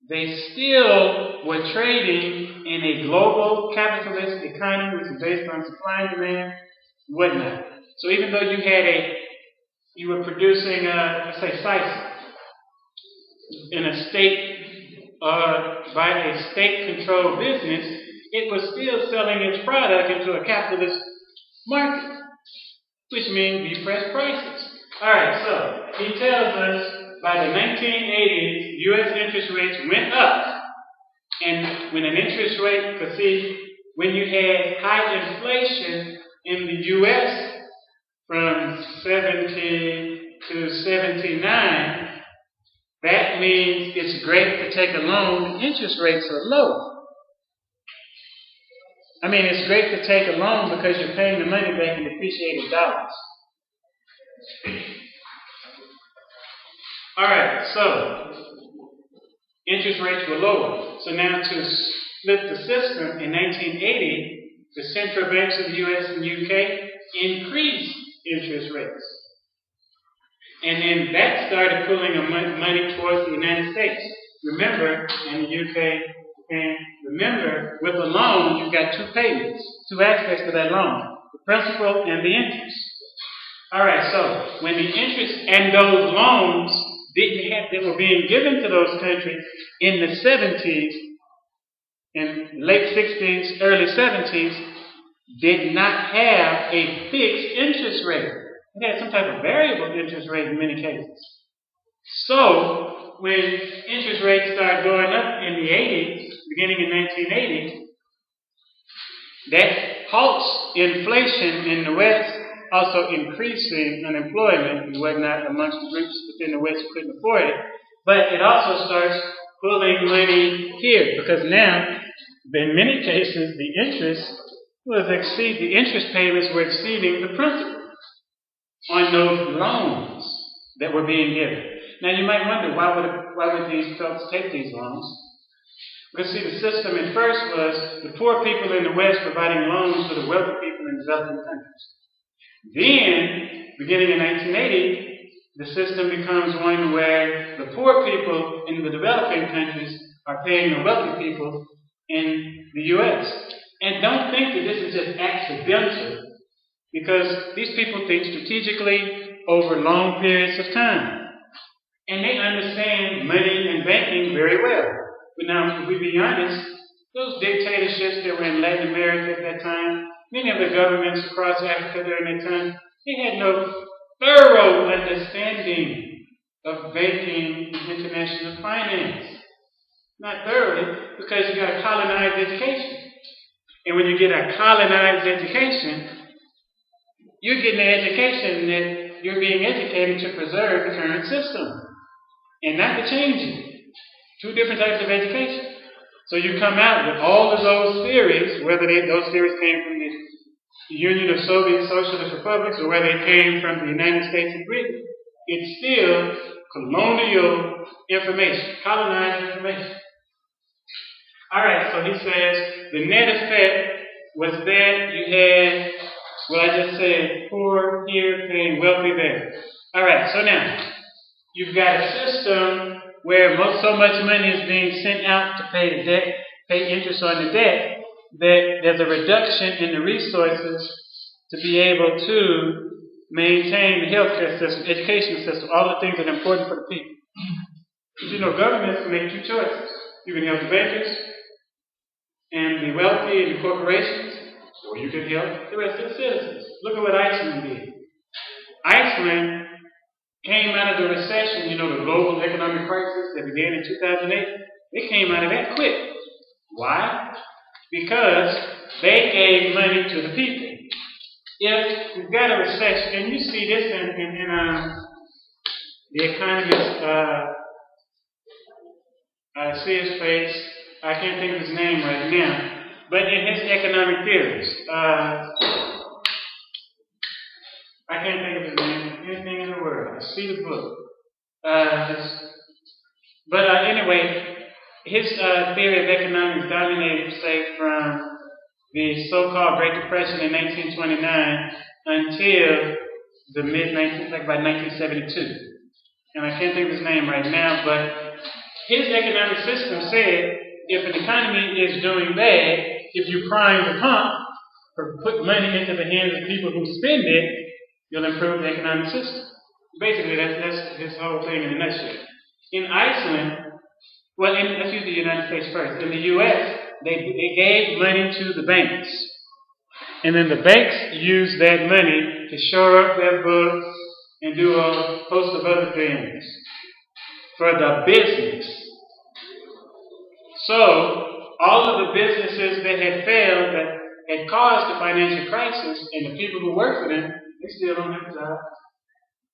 they still were trading in a global capitalist economy, which is based on supply and demand, and whatnot. So even though you were producing, let's say, sisal in a state, by a state-controlled business, it was still selling its product into a capitalist market, which means depressed prices. All right, so he tells us by the 1980s, U.S. interest rates went up. And when an interest rate, because see, when you had high inflation in the U.S. from 70 to 79, that means it's great to take a loan when interest rates are low. I mean, it's great to take a loan because you're paying the money back in depreciated dollars. All right, so interest rates were lower. So now to split the system, in 1980, the central banks of the U.S. and UK increased interest rates. And then that started pulling money towards the United States. Remember, in the UK, and remember, with a loan, you've got two payments, two aspects of that loan, the principal and the interest. All right, so when the interest and those loans that were being given to those countries in the 70s, in late 60s, early 70s, did not have a fixed interest rate. It had some type of variable interest rate in many cases. So, when interest rates started going up in the 80s, beginning in 1980, that halts inflation in the West, also increasing unemployment and whatnot amongst the groups within the West who couldn't afford it. But it also starts pulling money here, because now, in many cases, the interest payments were exceeding the principal on those loans that were being given. Now you might wonder, why would these folks take these loans? Because see, the system at first was the poor people in the West providing loans to the wealthy people in developing countries. Then, beginning in 1980, the system becomes one where the poor people in the developing countries are paying the wealthy people in the U.S. And don't think that this is just accidental, because these people think strategically over long periods of time. And they understand money and banking very well. But now, if we be honest, those dictatorships that were in Latin America at that time, many of the governments across Africa during that time, They had no thorough understanding of banking and international finance. Not thoroughly, because you got a colonized education. And when you get a colonized education, you're getting an education that you're being educated to preserve the current system and not to change it. Two different types of education. So you come out with all of those theories, whether those theories came from the Union of Soviet Socialist Republics or whether they came from the United States and Britain, it's still colonial information, colonized information. Alright, so he says the net effect was that you had, well, I just said poor here paying wealthy there. Alright, so now you've got a system where so much money is being sent out to pay the debt, pay interest on the debt, that there's a reduction in the resources to be able to maintain the healthcare system, education system, all the things that are important for the people. Because you know, governments can make two choices. You can help the bankers and the wealthy and the corporations, or you can help the rest of the citizens. Look at what Iceland did. Iceland came out of the recession, you know, the global economic crisis that began in 2008. They came out of that quick. Why? Because they gave money to the people. If you've got a recession, and you see this in the economist, I see his face, I can't think of his name right now, but in his economic theories, I can't think of his name, anything in the world. I see the book. Anyway, his theory of economics dominated, say, from the so-called Great Depression in 1929 until the mid-19, like by 1972. And I can't think of his name right now, but his economic system said if an economy is doing bad, if you prime the pump or put money into the hands of people who spend it, you'll improve the economic system. Basically, that's his whole thing in a nutshell. In Iceland, let's use the United States first. In the U.S., they gave money to the banks. And then the banks used that money to shore up their books and do a host of other things for the business. So, all of the businesses that had failed, that had caused the financial crisis, and the people who work for them, they still don't have a job.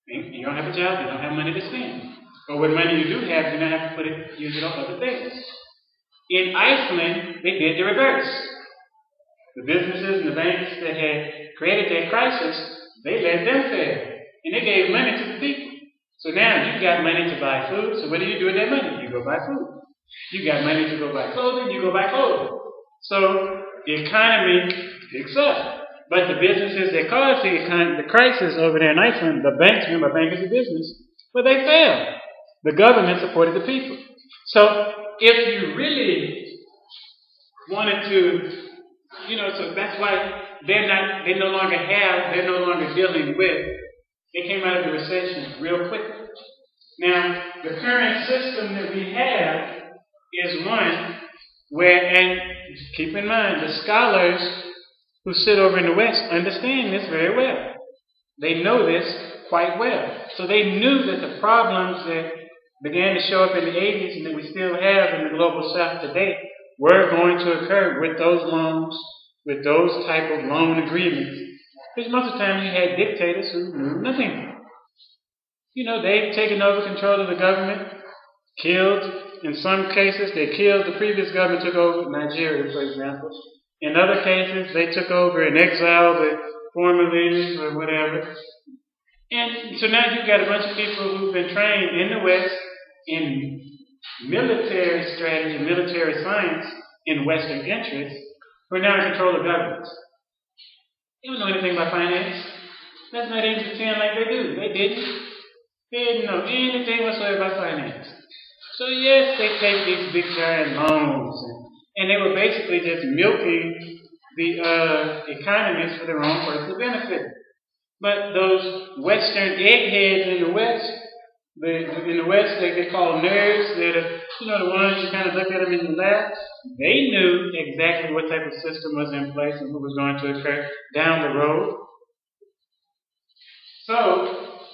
You don't have a job, you don't have money to spend. Or what money you do have, you don't have to use it on other things. In Iceland, they did the reverse. The businesses and the banks that had created that crisis, they let them fail. And they gave money to the people. So now you've got money to buy food, so what do you do with that money? You go buy food. You got money to go buy clothing, you go buy clothing. So the economy picks up. But the businesses that caused the crisis over there in Iceland, the banks, remember, bank is a business, but they failed. The government supported the people. So if you really wanted to, so that's why they're no longer dealing with, they came out of the recession real quickly. Now, the current system that we have is one where, and keep in mind, the scholars who sit over in the West understand this very well. They know this quite well. So they knew that the problems that began to show up in the 80s and that we still have in the global South today were going to occur with those loans, with those type of loan agreements. Because most of the time you had dictators who knew nothing. They've taken over control of the government, killed, in some cases, they killed the previous government, took over Nigeria, for example. In other cases, they took over and exiled the former leaders or whatever. And so now you've got a bunch of people who've been trained in the West in military strategy, military science, in Western interests, who are now in control of governments. They don't know anything about finance. Let's not even pretend like they do. They didn't. They didn't know anything whatsoever about finance. So yes, they take these big giant loans, and they were basically just milking the economists for their own personal benefit. But those Western eggheads in the West, they call nerds. They're the ones you kind of look at them in the lab. They knew exactly what type of system was in place and what was going to occur down the road. So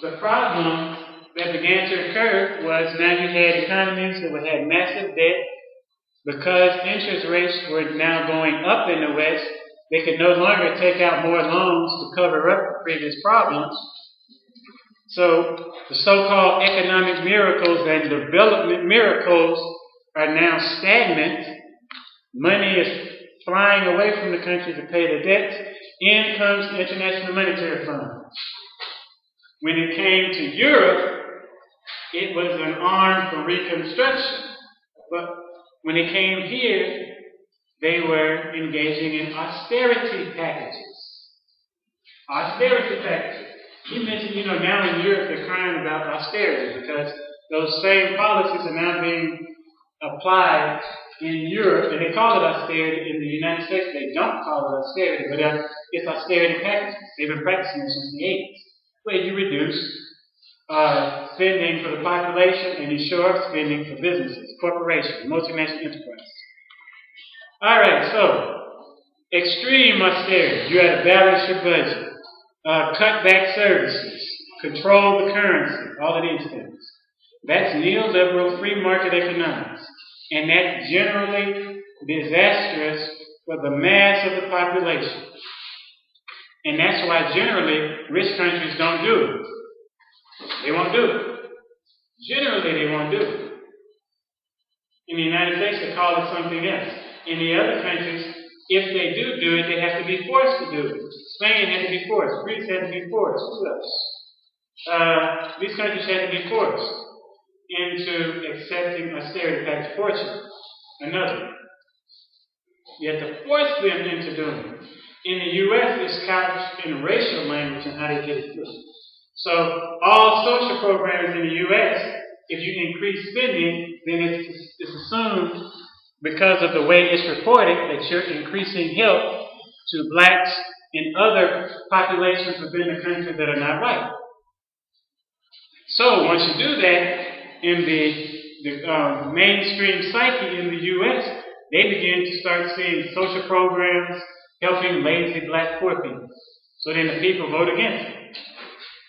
the problem that began to occur was now you had economies that had massive debt. Because interest rates were now going up in the West, they could no longer take out more loans to cover up the previous problems. So the so-called economic miracles and development miracles are now stagnant. Money is flying away from the country to pay the debts. In comes the International Monetary Fund. When it came to Europe, it was an arm for reconstruction. But when it came here, they were engaging in austerity packages. Austerity packages. You mentioned, now in Europe they're crying about austerity because those same policies are now being applied in Europe, and they call it austerity. In the United States, they don't call it austerity, but it's austerity packages. They've been practicing it since the 80s, where you reduce spending for the population and you shore up spending for businesses, corporations, multinational enterprises. All right, so extreme austerity. You had to balance your budget, cut back services, control the currency, all of these things. That's neoliberal free market economics. And that's generally disastrous for the mass of the population. And that's why generally rich countries don't do it. They won't do it. Generally, they won't do it. In the United States, they call it something else. In the other countries, if they do it, they have to be forced to do it. Spain had to be forced. Greece had to be forced. Who else? These countries had to be forced into accepting austerity package. Portugal, another. You have to force them into doing it. In the U.S., it's couched in racial language and how they get it through. So all social programs in the U.S., if you increase spending, then it's assumed because of the way it's reported that you're increasing help to blacks and other populations within the country that are not white. So once you do that, in the mainstream psyche in the U.S., they begin to start seeing social programs helping lazy black poor people. So then the people vote against it.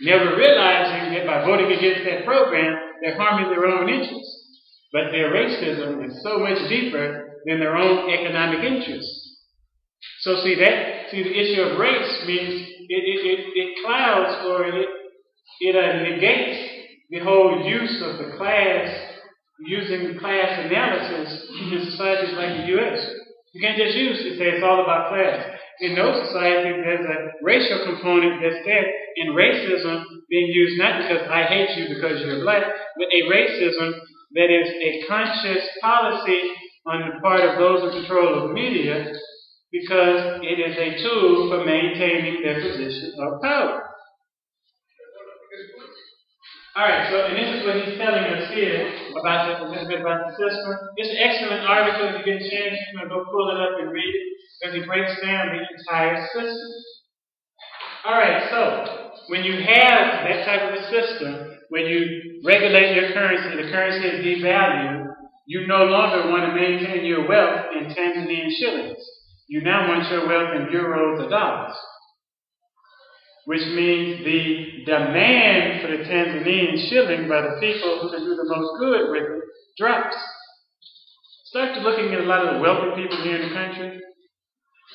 Never realizing that by voting against that program, they're harming their own interests. But their racism is so much deeper than their own economic interests. So the issue of race means it clouds or it negates the whole use of the class, using class analysis in societies like the U.S. You can't just use it, say it's all about class. In those societies, there's a racial component that's there, and racism being used not because I hate you because you're black, but a racism that is a conscious policy on the part of those in control of media because it is a tool for maintaining their position of power. All right, so and this is what he's telling us here about a little bit about the system. It's an excellent article. If you get a chance, go pull it up and read it because he breaks down the entire system. All right, so when you have that type of a system, when you regulate your currency, the currency is devalued, you no longer want to maintain your wealth in Tanzanian shillings. You now want your wealth in euros or dollars. Which means the demand for the Tanzanian shilling by the people who can do the most good with it drops. Start to looking at a lot of the wealthy people here in the country,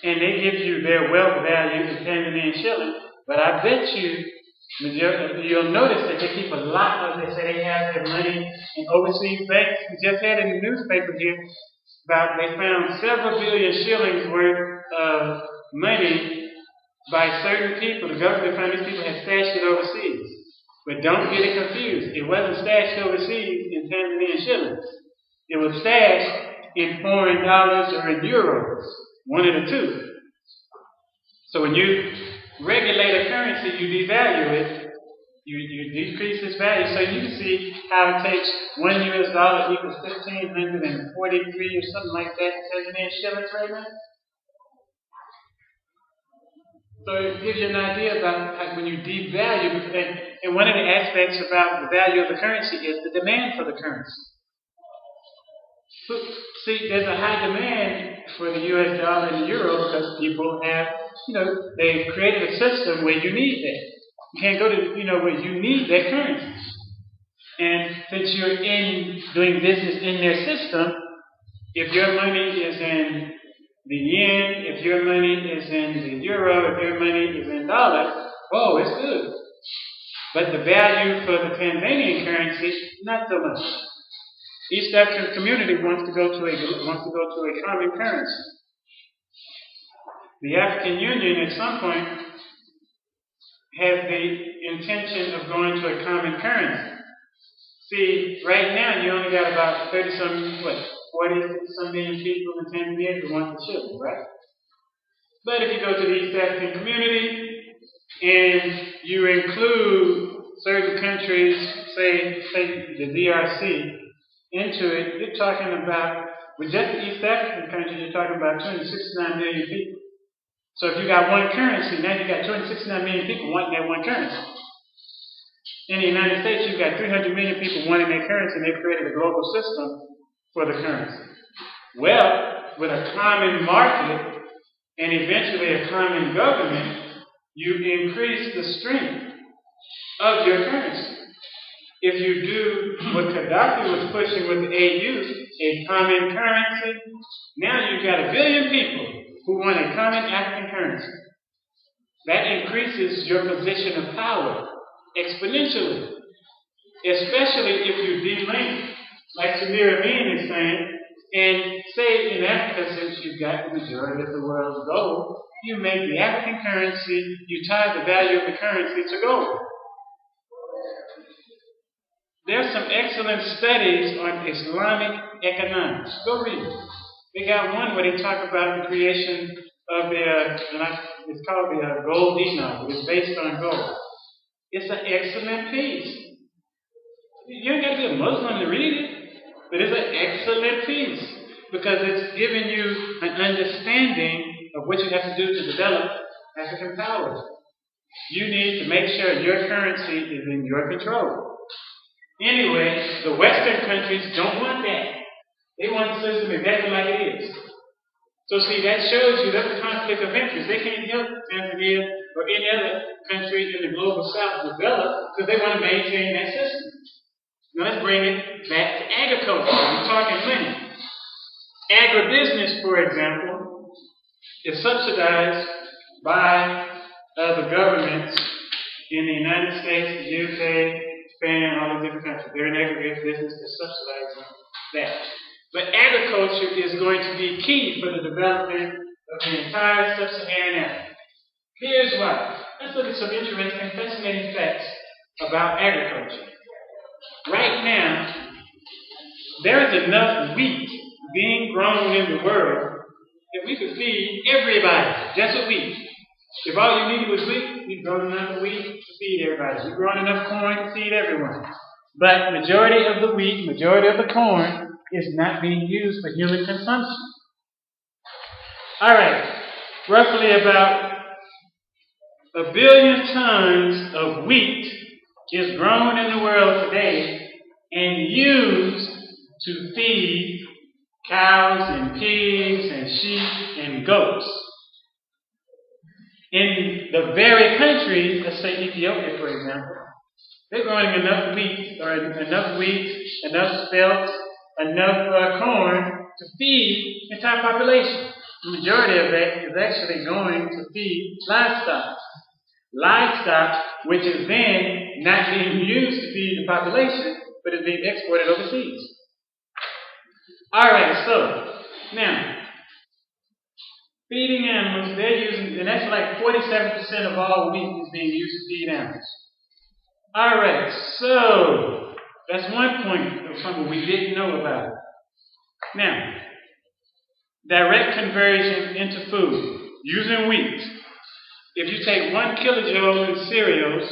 and they give you their wealth value in Tanzanian shilling, but I bet you'll notice that they keep a lot of, they say they have their money in overseas banks. We just had in the newspaper here about they found several billion shillings worth of money by certain people. The government found these people had stashed it overseas. But don't get it confused. It wasn't stashed overseas in Tanzanian shillings. It was stashed in foreign dollars or in euros. One of the two. So when you regulate a currency, you devalue it. You decrease its value. So you can see how it takes $1 equals 1,543 or something like that Tanzanian shillings right now. So it gives you an idea about how when you devalue, and one of the aspects about the value of the currency is the demand for the currency. See, there's a high demand for the US dollar and the euro because people have, they've created a system where you need that. You can't go to, where you need their currency. And since you're doing business in their system, if your money is in the yen, if your money is in the euro, if your money is in dollars, oh, it's good. But the value for the Tanzanian currency, not so much. East African community wants to go to a common currency. The African Union at some point has the intention of going to a common currency. See, right now you only got about 40-some million people in Tanzania who want the shilling, right? But if you go to the East African community and you include certain countries, say the DRC, into it, you're talking about, with just the East African countries, you're talking about 269 million people. So if you got one currency, now you got 269 million people wanting that one currency. In the United States, you've got 300 million people wanting their currency, and they've created a global system for the currency. Well, with a common market and eventually a common government, you increase the strength of your currency. If you do what Gaddafi was pushing with the AU, a common currency, now you've got 1 billion people who want a common African currency. That increases your position of power exponentially, especially if you de-link, like Samir Amin is saying, and say in Africa, since you've got the majority of the world's gold, you make the African currency, you tie the value of the currency to gold. There's some excellent studies on Islamic economics. Go read it. They got one where they talk about the creation of it's called the gold dinar. It's based on gold. It's an excellent piece. You ain't got to be a Muslim to read it, but it's an excellent piece because it's giving you an understanding of what you have to do to develop African power. You need to make sure your currency is in your control. Anyway, the Western countries don't want that. They want the system exactly like it is. So see, that shows you that's a conflict of interest. They can't help Tanzania or any other country in the global south develop because they want to maintain that system. Now let's bring it back to agriculture. We're talking money. Agri-business, for example, is subsidized by the governments in the United States, the UK, Spain, all the different countries. They're in agri-business to subsidize that. But agriculture is going to be key for the development of the entire Sub-Saharan Africa. Here's why. Let's look at some interesting, fascinating facts about agriculture. Right now, there is enough wheat being grown in the world that we could feed everybody just with wheat. If all you needed was wheat, we've grown enough wheat to feed everybody. We've grown enough corn to feed everyone. But majority of the wheat, majority of the corn is not being used for human consumption. All right, roughly about 1 billion tons of wheat is grown in the world today and used to feed cows and pigs and sheep and goats. In the very country, let's say Ethiopia, for example, they're growing enough wheat, enough spelt, enough corn to feed the entire population. The majority of that is actually going to feed livestock. Livestock, which is then not being used to feed the population, but is being exported overseas. Alright, so, now, feeding animals, they're using, and that's like 47% of all wheat is being used to feed animals. Alright, so, that's one point of something we didn't know about. Now, direct conversion into food, using wheat. If you take 1 kilojoule in cereals,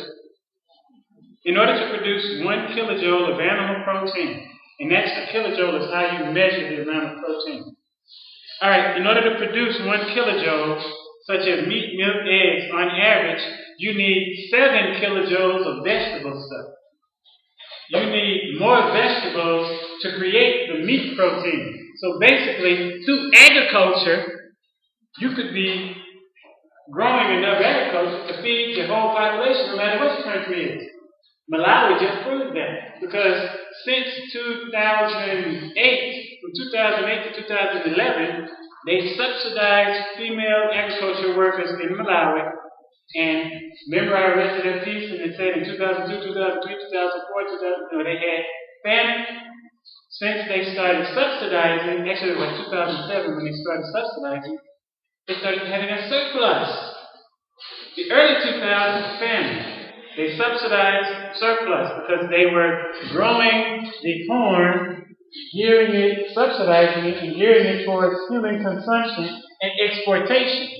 in order to produce 1 kilojoule of animal protein, and that's a kilojoule is how you measure the amount of protein. Alright, in order to produce 1 kilojoule, such as meat, milk, eggs, on average, you need 7 kilojoules of vegetable stuff. You need more vegetables to create the meat protein. So basically, through agriculture, you could be growing enough agriculture to feed the whole population, no matter what the country is. Malawi just proved that, because since 2008, from 2008 to 2011, they subsidized female agriculture workers in Malawi. And remember I read that piece and it said in 2002, 2003, 2004, they had famine. Since they started subsidizing, actually it was 2007 when they started subsidizing, they started having a surplus. The early 2000s famine, they subsidized surplus because they were growing the corn, gearing it, subsidizing it, and gearing it towards human consumption and exportation.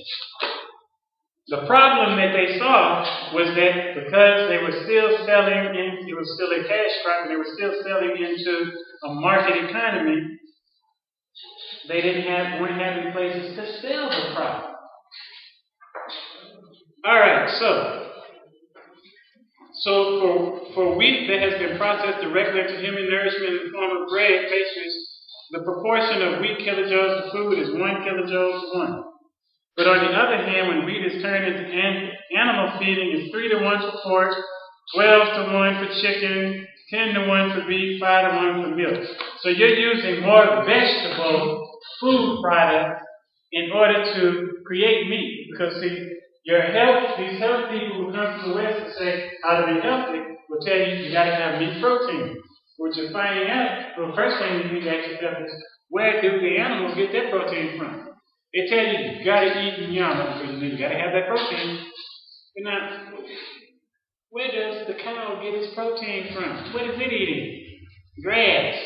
The problem that they saw was that because they were still selling, it was still a cash crop, and they were still selling into a market economy, they weren't having places to sell the crop. All right, so for wheat that has been processed directly into human nourishment in the form of bread, pastries, the proportion of wheat kilojoules to food is 1 kilojoule to 1. But on the other hand, when wheat is turned into animal feeding, it's 3 to 1 for pork, 12 to 1 for chicken, 10 to 1 for beef, 5 to 1 for milk. So you're using more vegetable food products in order to create meat. Because see, these health people who come from the West and say how to be healthy will tell you got to have meat protein. What you're finding out, well, the first thing you need to ask yourself is, where do the animals get their protein from? They tell you got to eat nyama because you got to have that protein. But now, where does the cow get its protein from? What is it eating? Grass,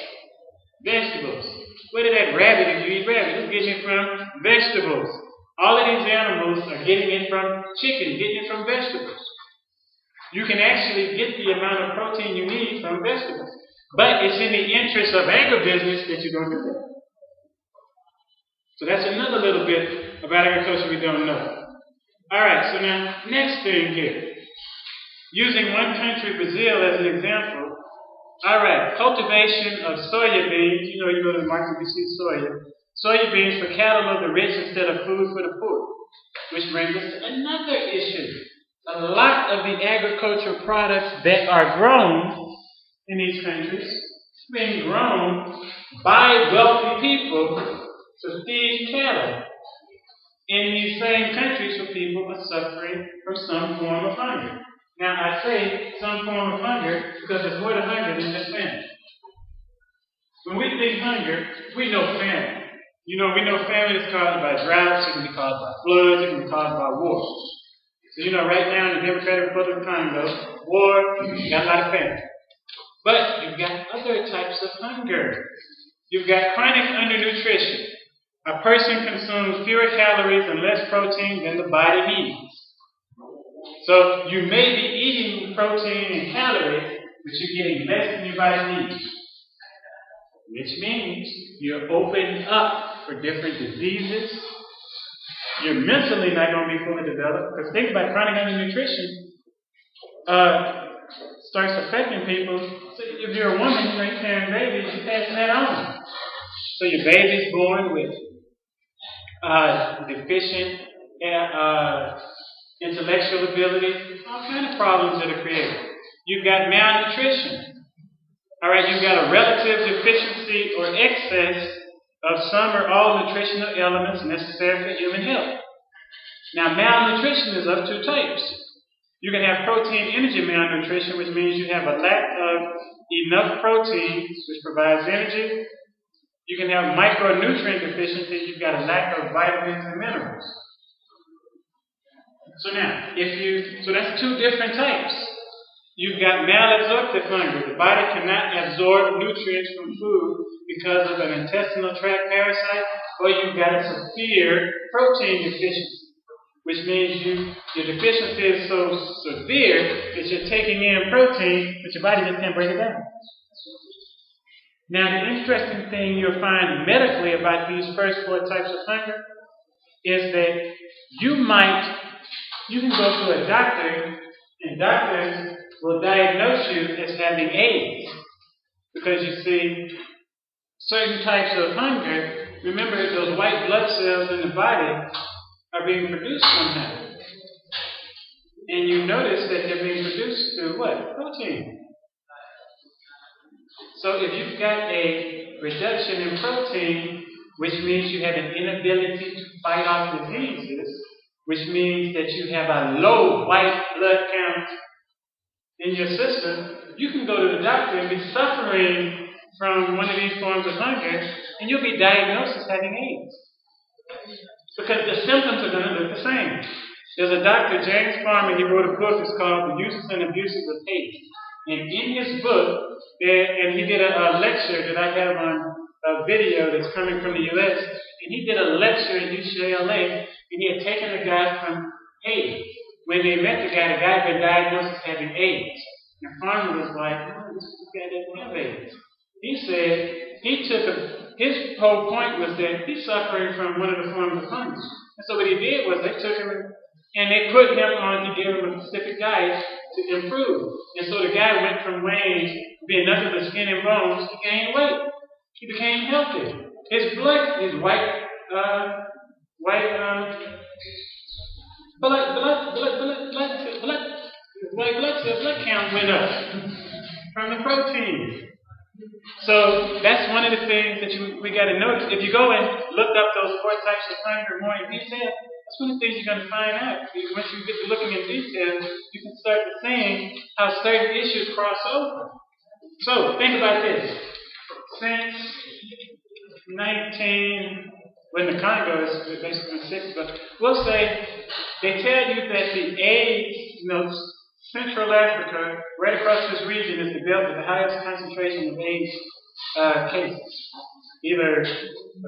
vegetables. Where did that rabbit, if you eat rabbit, it's getting it from vegetables. All of these animals are getting it from chicken, getting it from vegetables. You can actually get the amount of protein you need from vegetables. But it's in the interest of agribusiness that you don't do that. So that's another little bit about agriculture we don't know. All right, so now, next thing here. Using one country, Brazil, as an example. All right, cultivation of soya beans. You go to the market, you see soya. Soya beans for cattle of the rich instead of food for the poor. Which brings us to another issue. A lot of the agricultural products that are grown in these countries being grown by wealthy people to feed cattle in these same countries where people are suffering from some form of hunger. Now, I say some form of hunger because there's more to hunger than just famine. When we think hunger, we know famine. We know famine is caused by droughts, it can be caused by floods, it can be caused by war. So, right now in the Democratic Republic of Congo, war, you got a lot of famine. But you've got other types of hunger. You've got chronic undernutrition. A person consumes fewer calories and less protein than the body needs. So you may be eating protein and calories, but you're getting less than your body needs. Which means you're open up for different diseases. You're mentally not going to be fully developed. Because think about chronic undernutrition. Starts affecting people. So if you're a woman, you're carrying babies, you're passing that on. So your baby's born with deficient intellectual abilities, all kinds of problems that are created. You've got malnutrition. All right, you've got a relative deficiency or excess of some or all nutritional elements necessary for human health. Now, malnutrition is of two types. You can have protein energy malnutrition, which means you have a lack of enough protein, which provides energy. You can have micronutrient deficiency. You've got a lack of vitamins and minerals. So now, so that's two different types. You've got malabsorptive hunger. The body cannot absorb nutrients from food because of an intestinal tract parasite, or you've got a severe protein deficiency, which means your deficiency is so severe that you're taking in protein, but your body just can't break it down. Now, the interesting thing you'll find medically about these first four types of hunger is that you can go to a doctor, and doctors will diagnose you as having AIDS. Because you see, certain types of hunger, remember those white blood cells in the body are being produced somehow. And you notice that they're being produced through what? Protein. So if you've got a reduction in protein, which means you have an inability to fight off diseases, which means that you have a low white blood count in your system, you can go to the doctor and be suffering from one of these forms of hunger, and you'll be diagnosed as having AIDS. Because the symptoms are going to look the same. There's a doctor, James Farmer, he wrote a book, it's called The Uses and Abuses of AIDS. And in his book, and he did a lecture that I have on a video that's coming from the U.S., and he did a lecture at UCLA, and he had taken a guy from AIDS. When they met the guy had been diagnosed as having AIDS. And Farmer was like, oh, this guy doesn't have AIDS. He said, his whole point was that he's suffering from one of the forms of hunger. And so what he did was they took him and they put him on to give him a specific diet to improve. And so the guy went from being nothing but skin and bones, he gained weight. He became healthy. His blood count went up from the protein. So that's one of the things that we got to notice. If you go and look up those 4 types of hunger more in detail, that's one of the things you're going to find out. Once you get to looking in detail, you can start to see how certain issues cross over. So think about this. Since when the Congo is basically 6, but we'll say they tell you that the AIDS, Central Africa, right across this region, is the belt with the highest concentration of AIDS cases, either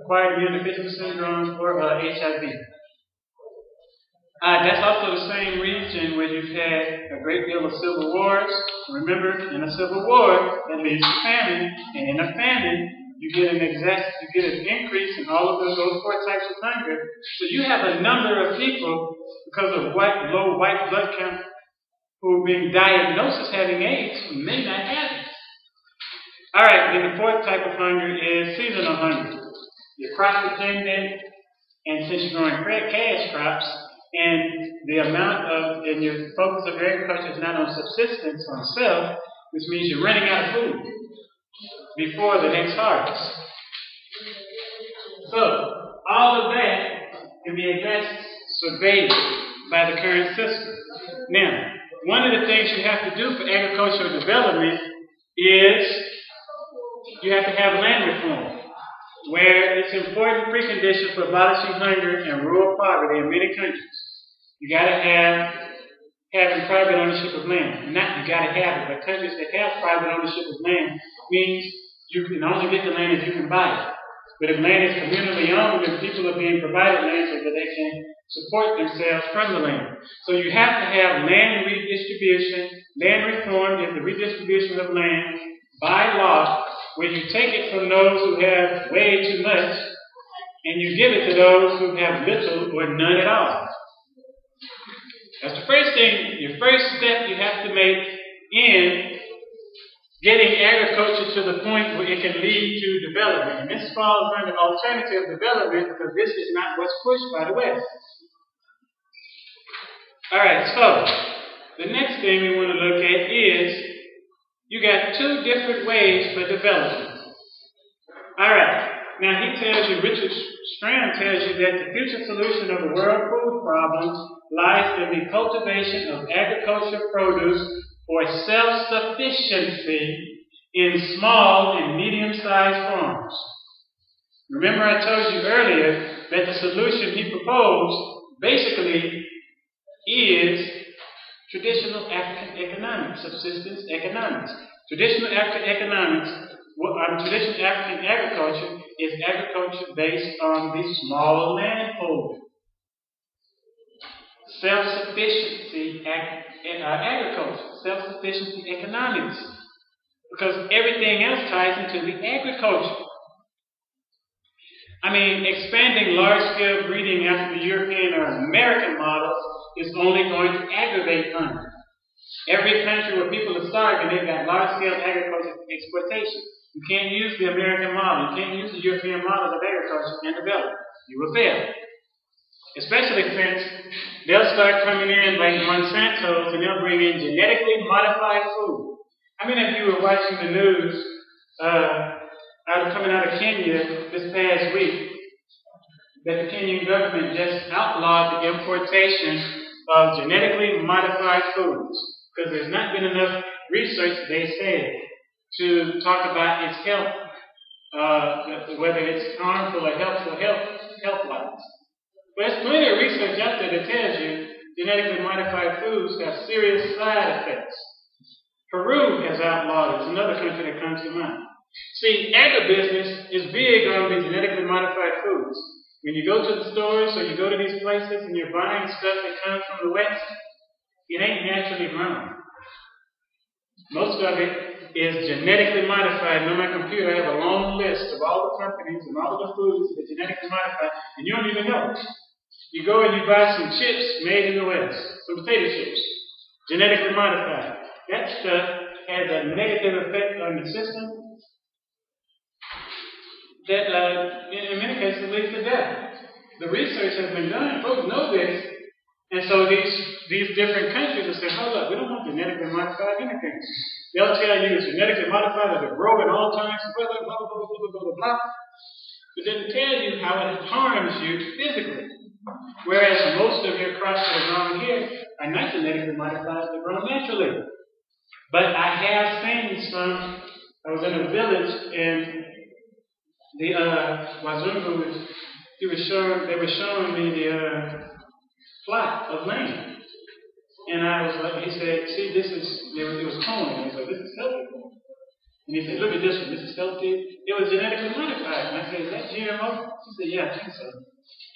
acquired immune deficiency syndrome or HIV. That's also the same region where you've had a great deal of civil wars. Remember, in a civil war, that leads to famine, and in a famine, you get an increase in all of those 4 types of hunger. So you have a number of people, because of low white blood count, who are being diagnosed as having AIDS who may not have it. All right, then the 4th type of hunger is seasonal hunger. You're crop dependent, and since you're growing cash crops, and your focus of agriculture is not on subsistence, on self, which means you're running out of food before the next harvest. So, all of that can be addressed, surveyed by the current system. Now, one of the things you have to do for agricultural development is you have to have land reform, where it's an important precondition for abolishing hunger and rural poverty in many countries. You got to having private ownership of land. Not you got to have it, but countries that have private ownership of land means you can only get the land if you can buy it. But if land is communally owned, then people are being provided land so that they can support themselves from the land. So you have to have land redistribution. Land reform is the redistribution of land by law, where you take it from those who have way too much and you give it to those who have little or none at all. That's the first thing, your first step you have to make in getting agriculture to the point where it can lead to development. And this falls under alternative development because this is not what's pushed by the West. Alright, so the next thing we want to look at is you got 2 different ways for development. Alright, now Richard Strand tells you that the future solution of the world food problem lies in the cultivation of agricultural produce for self-sufficiency in small and medium-sized farms. Remember I told you earlier that the solution he proposed basically is traditional African economics, subsistence economics. Traditional African agriculture is agriculture based on the small landholder. Self-sufficiency agriculture, self-sufficiency economics, because everything else ties into the agriculture. Expanding large-scale breeding after the European or American model is only going to aggravate hunger. Every country where people are starving, they've got large-scale agriculture exploitation. You can't use the American model. You can't use the European model of agriculture and development. You will fail. Especially since they'll start coming in like Monsanto's and they'll bring in genetically modified food. How many of you were watching the news coming out of Kenya this past week that the Kenyan government just outlawed the importation of genetically modified foods because there's not been enough research, they say, to talk about its health, whether it's harmful or helpful health-wise. But there's plenty of research out there that tells you genetically modified foods have serious side effects. Peru has outlawed it. It's another country that comes to mind. See, agribusiness is big on the genetically modified foods. When you go to the stores or you go to these places and you're buying stuff that comes from the West, it ain't naturally grown. Most of it is genetically modified. On my computer, I have a long list of all the companies and all the foods that are genetically modified, and you don't even know. You go and you buy some chips made in the West, some potato chips, genetically modified. That stuff has a negative effect on the system that, in many cases, leads to death. The research has been done. Folks know this. And so these different countries will say, hold up, we don't want genetically modified anything. They'll tell you it's genetically modified, that it grow at all times, blah, blah, blah, blah, blah, blah, blah, blah. But then tell you how it harms you physically. Whereas most of your crops that are grown here are not genetically modified, they're grown naturally. But I have seen some. I was in a village and the Wazungu they were showing me the plot of land. And I was like, he said, see, it was corn. And he said, this is healthy corn. And he said, look at this one, this is healthy. It was genetically modified. And I said, is that GMO? He said, yeah, I think so.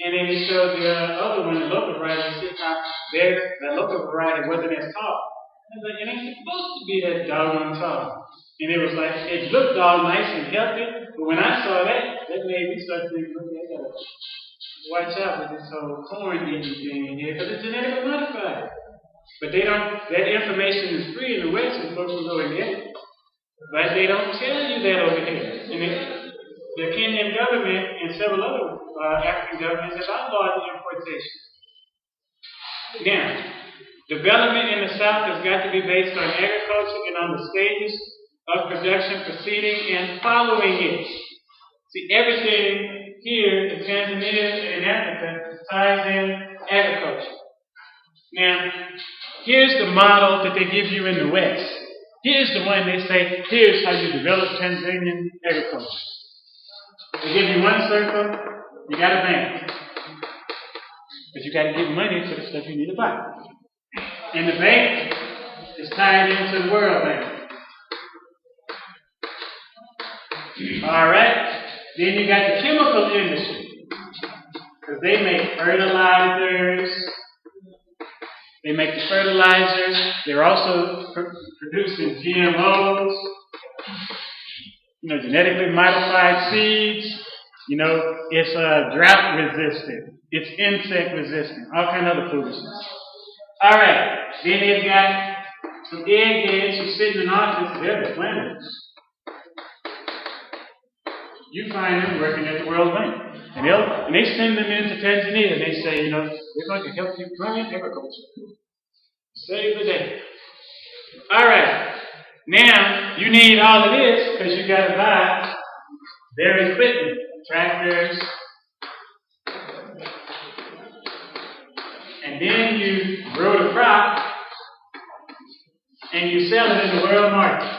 And then he showed the other one, the local variety, see how the local variety wasn't as tall. I was like, it ain't supposed to be that doggone tall. And it was like, it looked all nice and healthy, but when I saw that made me start thinking, okay, I gotta watch out with this whole corn eating thing in here, because it's genetically modified. But that information is free in the West, and folks will go and get it. But they don't tell you that over here. And the Kenyan government and several other African governments have outlawed the importation. Now, development in the South has got to be based on agriculture and on the stages of production preceding and following it. See, everything here in Tanzania and in Africa ties in agriculture. Now, here's the model that they give you in the West. Here's the one they say, here's how you develop Tanzanian agriculture. They give you one circle, you got a bank. But you got to give money for the stuff you need to buy. And the bank is tied into the World Bank. Alright? Then you got the chemical industry. Because they make fertilizers. They make the fertilizers. They're also producing GMOs. Genetically modified seeds. It's drought resistant. It's insect resistant. All kind of other foolishness. Alright. Then they've got some eggheads who sit in office. They're the planners. You find them working at the World Bank. And they send them into Tanzania and they say, we're going to help you plant agriculture. Save the day. Alright. Now, you need all of this because you got to buy their equipment. Tractors. And then you grow the crop and you sell it in the world market.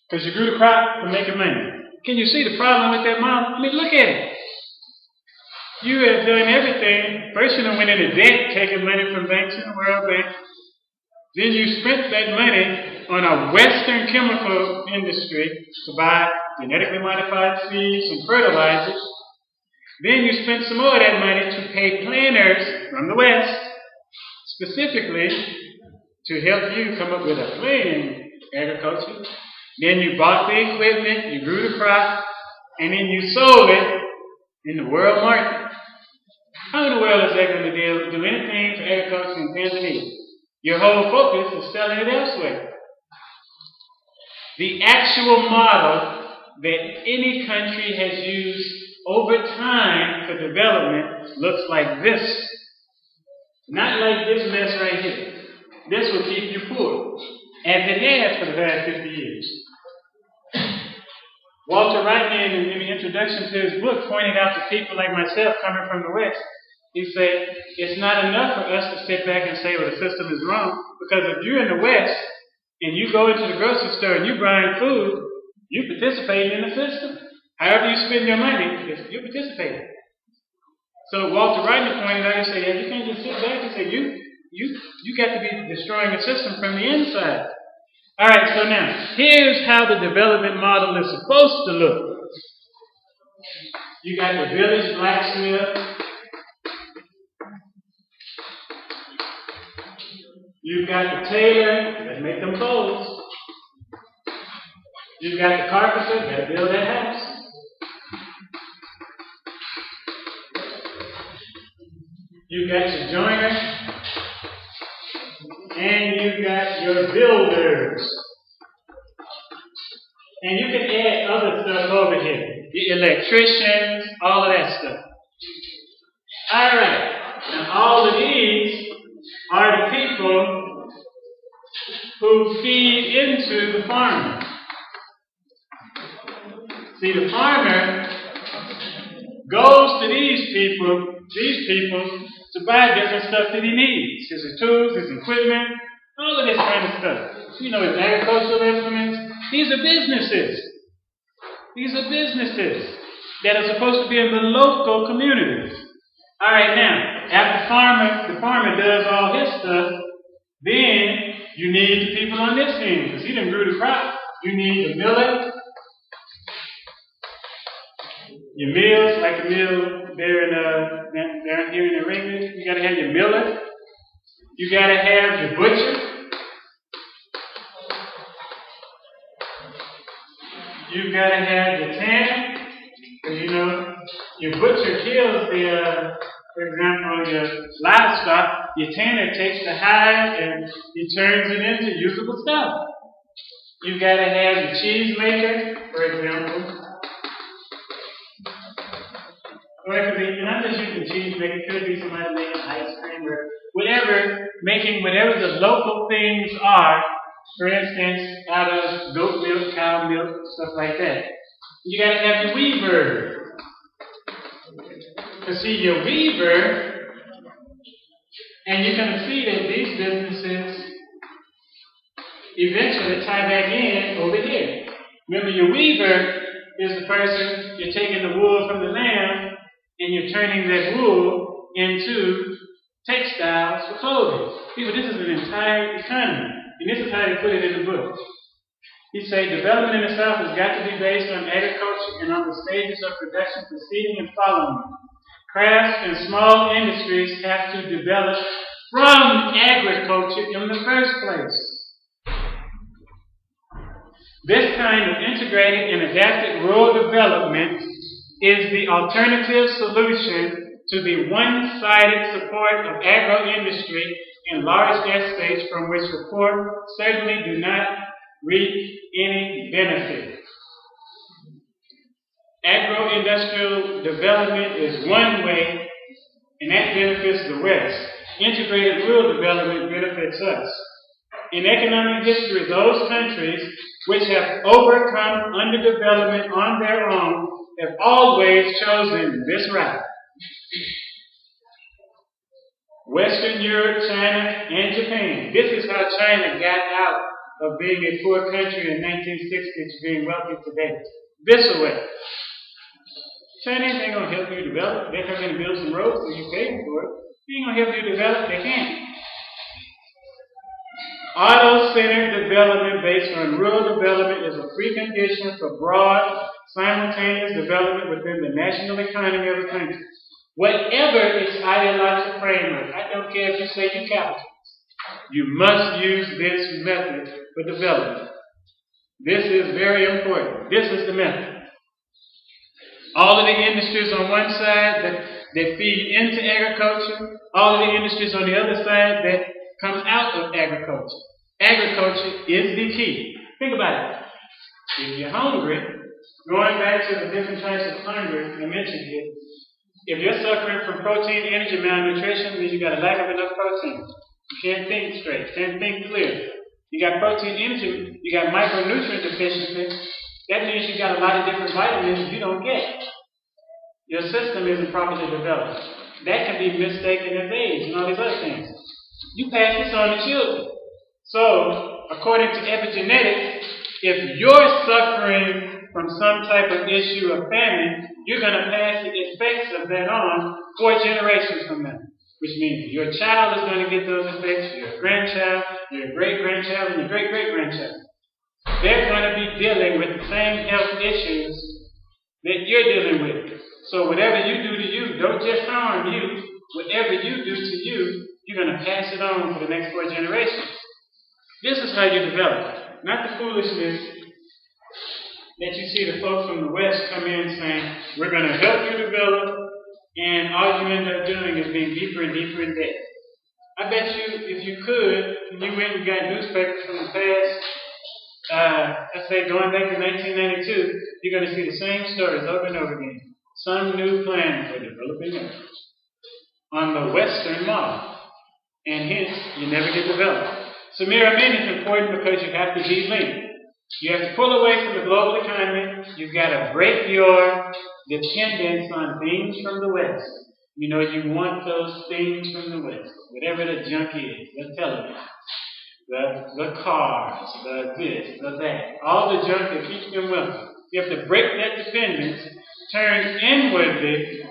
Because you grew the crop for making money. Can you see the problem with that model? Look at it. You have done everything. First, went into debt, taking money from banks in the World Bank. Then you spent that money on a Western chemical industry to buy genetically modified seeds and fertilizers. Then you spent some more of that money to pay planners from the West, specifically to help you come up with a plan agriculture. Then you bought the equipment, you grew the crop, and then you sold it in the world market. How in the world is that going to do anything for agriculture in Tanzania? Your whole focus is selling it elsewhere. The actual model that any country has used over time for development looks like this. Not like this mess right here. This will keep you poor, as it has for the past 50 years. Walter Rodney, in the introduction to his book, pointed out to people like myself coming from the West, he said, it's not enough for us to sit back and say, well, the system is wrong, because if you're in the West and you go into the grocery store and you're buying food, you're participating in the system. However you spend your money, you're participating. So Walter Rodney pointed out, he said, yeah, you can't just sit back and say, you got to be destroying the system from the inside. All right, so now, here's how the development model is supposed to look. You got the village blacksmith. You've got the tailor that make them clothes. You've got the carpenter that build that house. You've got your joiner. And you've got your builders. And you can add other stuff over here. The electricians, all of that stuff. Alright. Now all of these are the people who feed into the farmer. See, the farmer goes to these people to buy different stuff that he needs. His tools, his equipment, all of this kind of stuff. You know, his agricultural implements. These are businesses. These are businesses that are supposed to be in the local communities. All right, now, after the farmer does all his stuff, then you need the people on this end, because he done grew the crop. You need the miller, your mills, like the mill down here in Arabia. You got to have your miller. You got to have your butcher. You've got to have your tanner. Because, you know, your butcher kills for example, your livestock. Your tanner takes the hide and he turns it into usable stuff. You've got to have your cheese maker, for example. Or it could be, not just using cheese maker, it could be somebody making ice cream or whatever, making whatever the local things are, for instance, out of goat milk, cow milk, stuff like that. You got to have your weaver. To see your weaver, and you're going to see that these businesses eventually tie back in over here. Remember, your weaver is the person, you're taking the wool from the lamb, and you're turning that wool into textiles for clothing. People, this is an entire economy. And this is how they put it in the book. He said, development in the South has got to be based on agriculture and on the stages of production preceding and following. Crafts and small industries have to develop from agriculture in the first place. This kind of integrated and adapted rural development is the alternative solution to the one-sided support of agro-industry in large estates from which the poor certainly do not reap any benefit. Agro-industrial development is one way, and that benefits the West. Integrated rural development benefits us. In economic history, those countries which have overcome underdevelopment on their own have always chosen this route. Western Europe, China, and Japan. This is how China got out of being a poor country in 1960 to being wealthy today. This way. China ain't going to help you develop. They're going to build some roads so you pay them for it. They ain't going to help you develop. They can't. Auto-centered development based on rural development is a precondition for broad, simultaneous development within the national economy of a country. Whatever its ideological framework, I don't care if you say you're capitalist, you must use this method for development. This is very important. This is the method. All of the industries on one side that feed into agriculture, all of the industries on the other side that come out of agriculture. Agriculture is the key. Think about it. If you're hungry, Going back to the different types of hunger I mentioned here, if you're suffering from protein energy malnutrition, it means you got a lack of enough protein. You can't think straight, can't think clear. You got protein energy, you got micronutrient deficiency. That means you got a lot of different vitamins you don't get. Your system isn't properly developed. That can be mistaken as age and all these other things. You pass this on to children. So, according to epigenetics, if you're suffering from some type of issue of famine, you're going to pass the effects of that on 4 generations from now. Which means your child is going to get those effects, your grandchild, your great-grandchild, and your great-great-grandchild. They're going to be dealing with the same health issues that you're dealing with. So whatever you do to you, don't just harm you. Whatever you do to you, you're going to pass it on for the next 4 generations. This is how you develop. Not the foolishness that you see the folks from the West come in saying, we're going to help you develop, and all you end up doing is being deeper and deeper in debt. I bet you, if you could, and you went and got newspapers from the past, let's say going back to 1992, you're going to see the same stories over and over again. Some new plan for developing nations on the Western model. And hence, you never get developed. Samir, Amin is important because you have to be linked. You have to pull away from the global economy. You've got to break your dependence on things from the West. You know, you want those things from the West. Whatever the junk is, the television, the cars, the this, the that. All the junk that keeps them wealthy. You have to break that dependence, turn inwardly,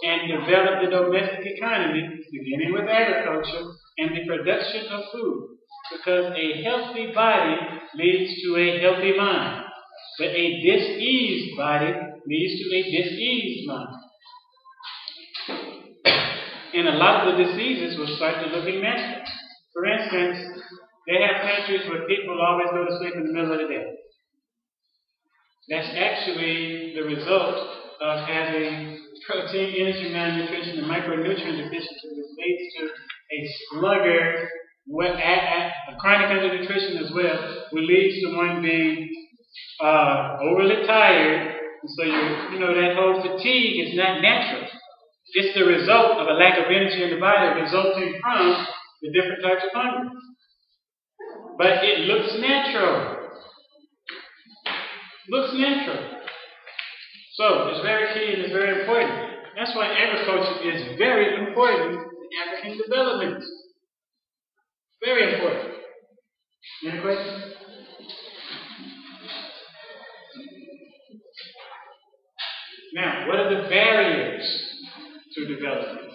and develop the domestic economy, beginning with agriculture and the production of food. Because a healthy body leads to a healthy mind. But a diseased body leads to a diseased mind. And a lot of the diseases will start to looking natural. For instance, they have countries where people always go to sleep in the middle of the day. That's actually the result of having protein, energy malnutrition, and micronutrient deficiency, which leads to a slugger, a chronic undernutrition as well, which leads to one being overly tired. And so that whole fatigue is not natural. It's the result of a lack of energy in the body resulting from the different types of hunger. But it looks natural. Looks natural. So it's very key and it's very important. That's why agriculture is very important in African development. Very important. Any questions? Now, what are the barriers to development?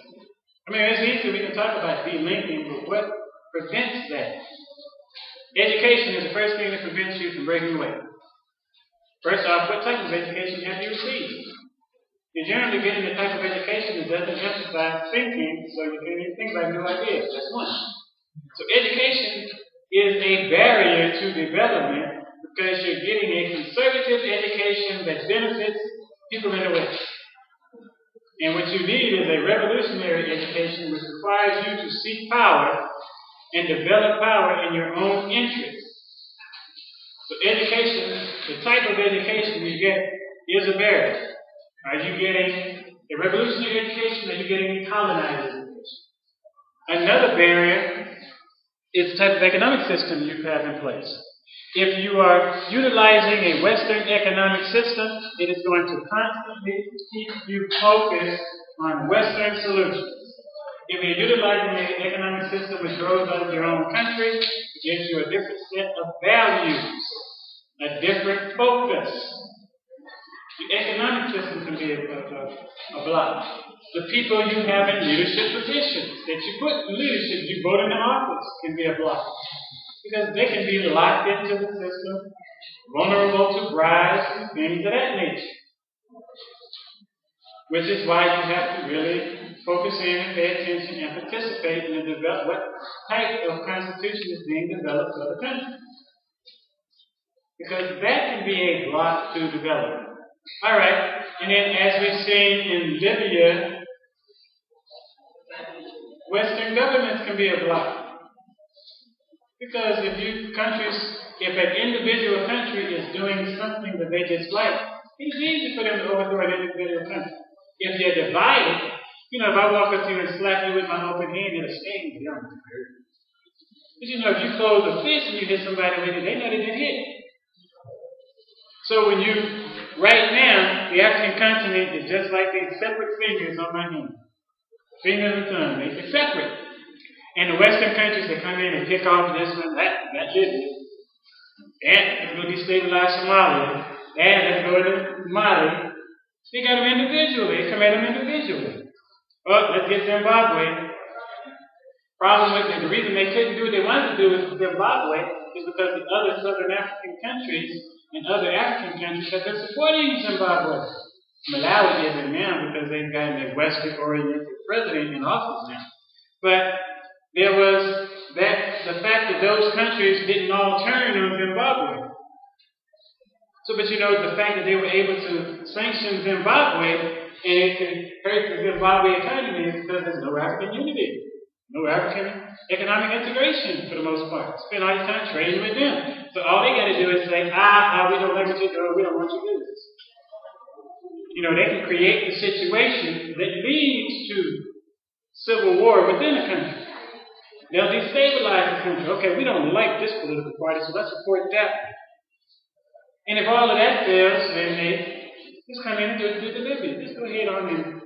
I mean, it's easy, we can talk about delinking, but what prevents that? Education is the first thing that prevents you from breaking away. First off, what type of education have you received? You're generally getting the type of education that doesn't emphasize thinking, so you can think about new ideas. That's one. So education is a barrier to development because you're getting a conservative education that benefits people in the West. And what you need is a revolutionary education which requires you to seek power and develop power in your own interest. So education, the type of education you get is a barrier. Are you getting a revolutionary education or are you getting a colonized education? Another barrier is the type of economic system you have in place. If you are utilizing a Western economic system, it is going to constantly keep you focused on Western solutions. If you're utilizing an economic system which grows out of your own country, it gives you a different set of values, a different focus. The economic system can be a block. The people you have in leadership positions that you put in leadership, you vote in the office, can be a block. Because they can be locked into the system, vulnerable to bribes and things of that nature. Which is why you have to really focus in and pay attention and participate in what type of constitution is being developed for the country. Because that can be a block to development. All right, and then as we've seen in Libya, Western governments can be a block. Because if an individual country is doing something that they dislike, It's easy for them to overthrow an individual country. If they're divided, if I walk up to you and slap you with my open hand, it'll sting you. But if you close a fist and you hit somebody with it, they know they didn't hit. So right now, the African continent is just like these separate fingers on my hand. Fingers and thumb, they're separate. And the Western countries, they come in and pick off this one, that did it. Let's go destabilize Somalia. Let's go to Mali. They got them individually. They come at them individually. Let's get Zimbabwe. Problem with it, the reason they couldn't do what they wanted to do with Zimbabwe is because the other Southern African countries and other African countries have been supporting Zimbabwe. Malawi isn't now because they've gotten a Western-oriented president in office now. But there was the fact that those countries didn't all turn on Zimbabwe. So, but the fact that they were able to sanction Zimbabwe and it could hurt the Zimbabwe economy is because there's no African unity, no African economic integration for the most part. Spend all your time trading with them. So all they got to do is say, we don't like what you're doing, we don't want your business. They can create the situation that leads to civil war within the country. They'll destabilize the country. Okay, we don't like this political party, so let's support that. And if all of that fails, then they just come in and do the delivery. Just go ahead on and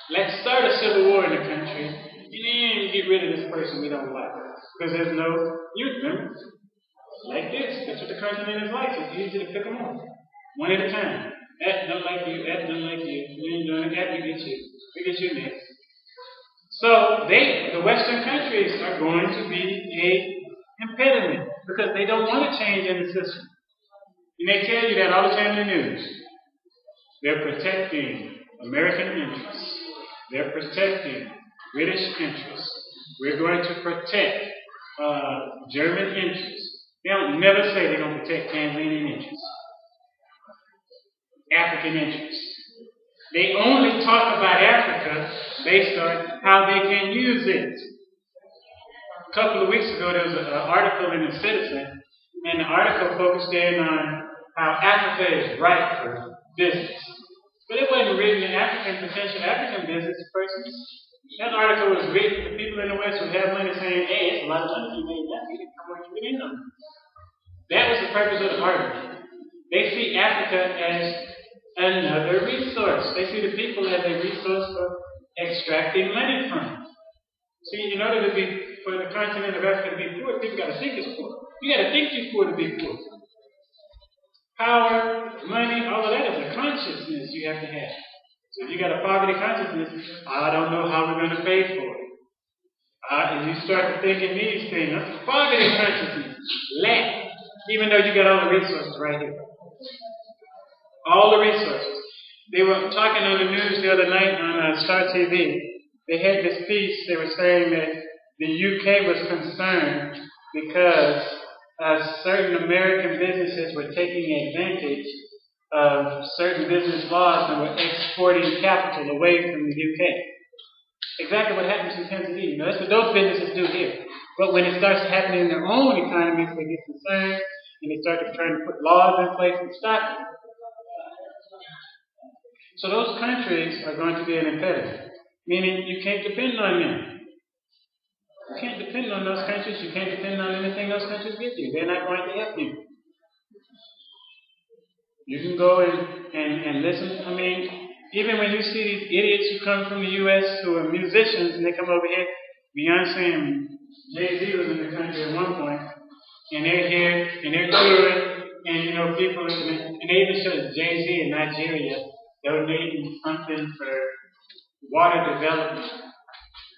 let's start a civil war in the country, and then get rid of this person we don't like. Because there's no youth members. Like this. That's what the continent is like. It's easy to pick them off. One at a time. That don't like you, that don't like you. You ain't doing that, we get you. We get you next. So the Western countries are going to be an impediment because they don't want to change in the system. And they tell you that all the time in the news. They're protecting American interests. They're protecting British interests. We're going to protect German interests. They don't never say they're going to protect Tanzanian interests. African interests. They only talk about Africa based on how they can use it. A couple of weeks ago, there was an article in The Citizen, and the article focused in on how Africa is ripe for business. But it wasn't written to potential African business persons. That article was written to people in the West who have money saying, hey, it's a lot of money you made that. You can come on and get in on it. That was the purpose of the article. They see Africa as another resource. They see the people as a resource for extracting money from. See, in order for the continent of Africa to be poor, people got to think it's poor. You got to think you're poor to be poor. Power, money, all of that is a consciousness you have to have. So if you got a poverty consciousness, I don't know how we're going to pay for it. And you start to thinking these things, that's poverty consciousness. Lack. Even though you got all the resources right here. All the resources. They were talking on the news the other night on Star TV. They had this piece. They were saying that the UK was concerned because certain American businesses were taking advantage of certain business laws and were exporting capital away from the UK. Exactly what happens in Tanzania. That's what those businesses do here. But when it starts happening in their own economies, they get concerned and they start trying to put laws in place and stop it. So those countries are going to be an impediment, meaning you can't depend on them. You can't depend on those countries. You can't depend on anything those countries give you. They're not going to help you. You can go and listen. I mean, even when you see these idiots who come from the U.S. who are musicians and they come over here, Beyonce and Jay-Z was in the country at one point, and they're here and they're touring, and people, and they even showed Jay-Z in Nigeria donating something for water development.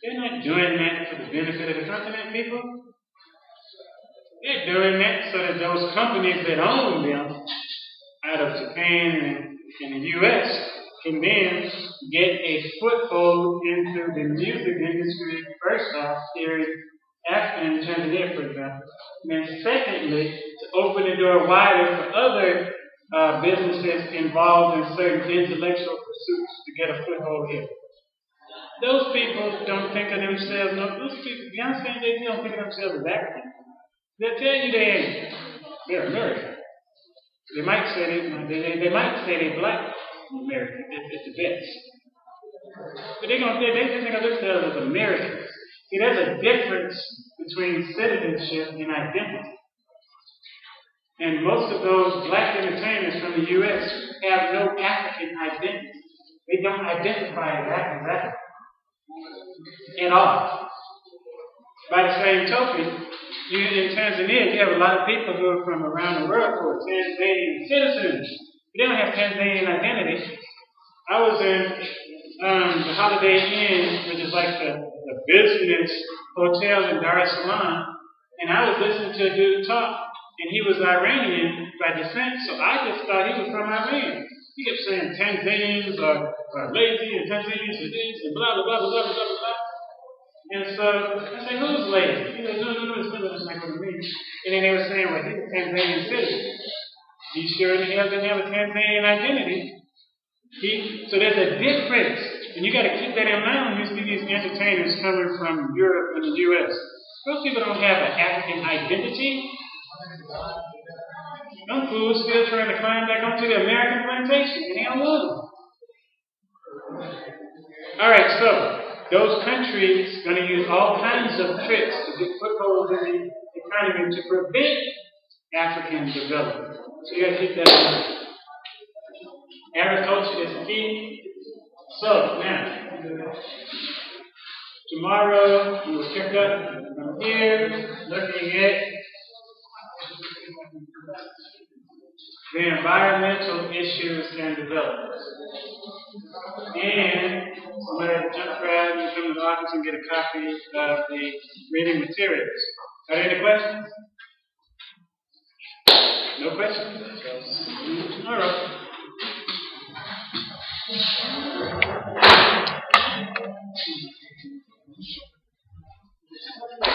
They're not doing that for the benefit of the continent, people. They're doing that so that those companies that own them out of Japan and the U.S. can then get a foothold into the music industry, first off, here in Africa and Tanzania, for example. And then secondly, to open the door wider for other businesses involved in certain intellectual pursuits to get a foothold here. Those people don't think of themselves, those people, Beyonce and Jay-Z don't think of themselves as African. They'll tell you they ain't. They're American. They might say they might say they black American at the best. But they're going to look at us as Americans. See, there's a difference between citizenship and identity. And most of those black entertainers from the U.S. have no African identity. They don't identify as African at all. By the same token, in Tanzania, you have a lot of people who are from around the world who are Tanzanian citizens. They don't have Tanzanian identity. I was in the Holiday Inn, which is like the business hotel in Dar es Salaam, and I was listening to a dude talk, and he was Iranian by descent, so I just thought he was from Iran. He kept saying Tanzanians are lazy, and Tanzanians are this, and blah, blah, blah, blah, blah, blah, blah. And so I said, who's lazy? He said, no, it's not what I mean. And then they were saying, well, he's a Tanzanian citizen. He sure the hell didn't have a Tanzanian identity. So there's a difference. And you got to keep that in mind when you see these entertainers coming from Europe and the U.S. Those people don't have an African identity. Some fools still trying to climb back onto the American plantation, and they don't want them. All right, so those countries are going to use all kinds of tricks to get footholds in the economy to prevent African development. So you got to keep that in mind. Agriculture is key. So now, tomorrow we will pick up from here, looking at the environmental issues and developments. And somebody jump around and come to the office and get a copy of the reading materials. Are there any questions? No questions? All right. Thank you.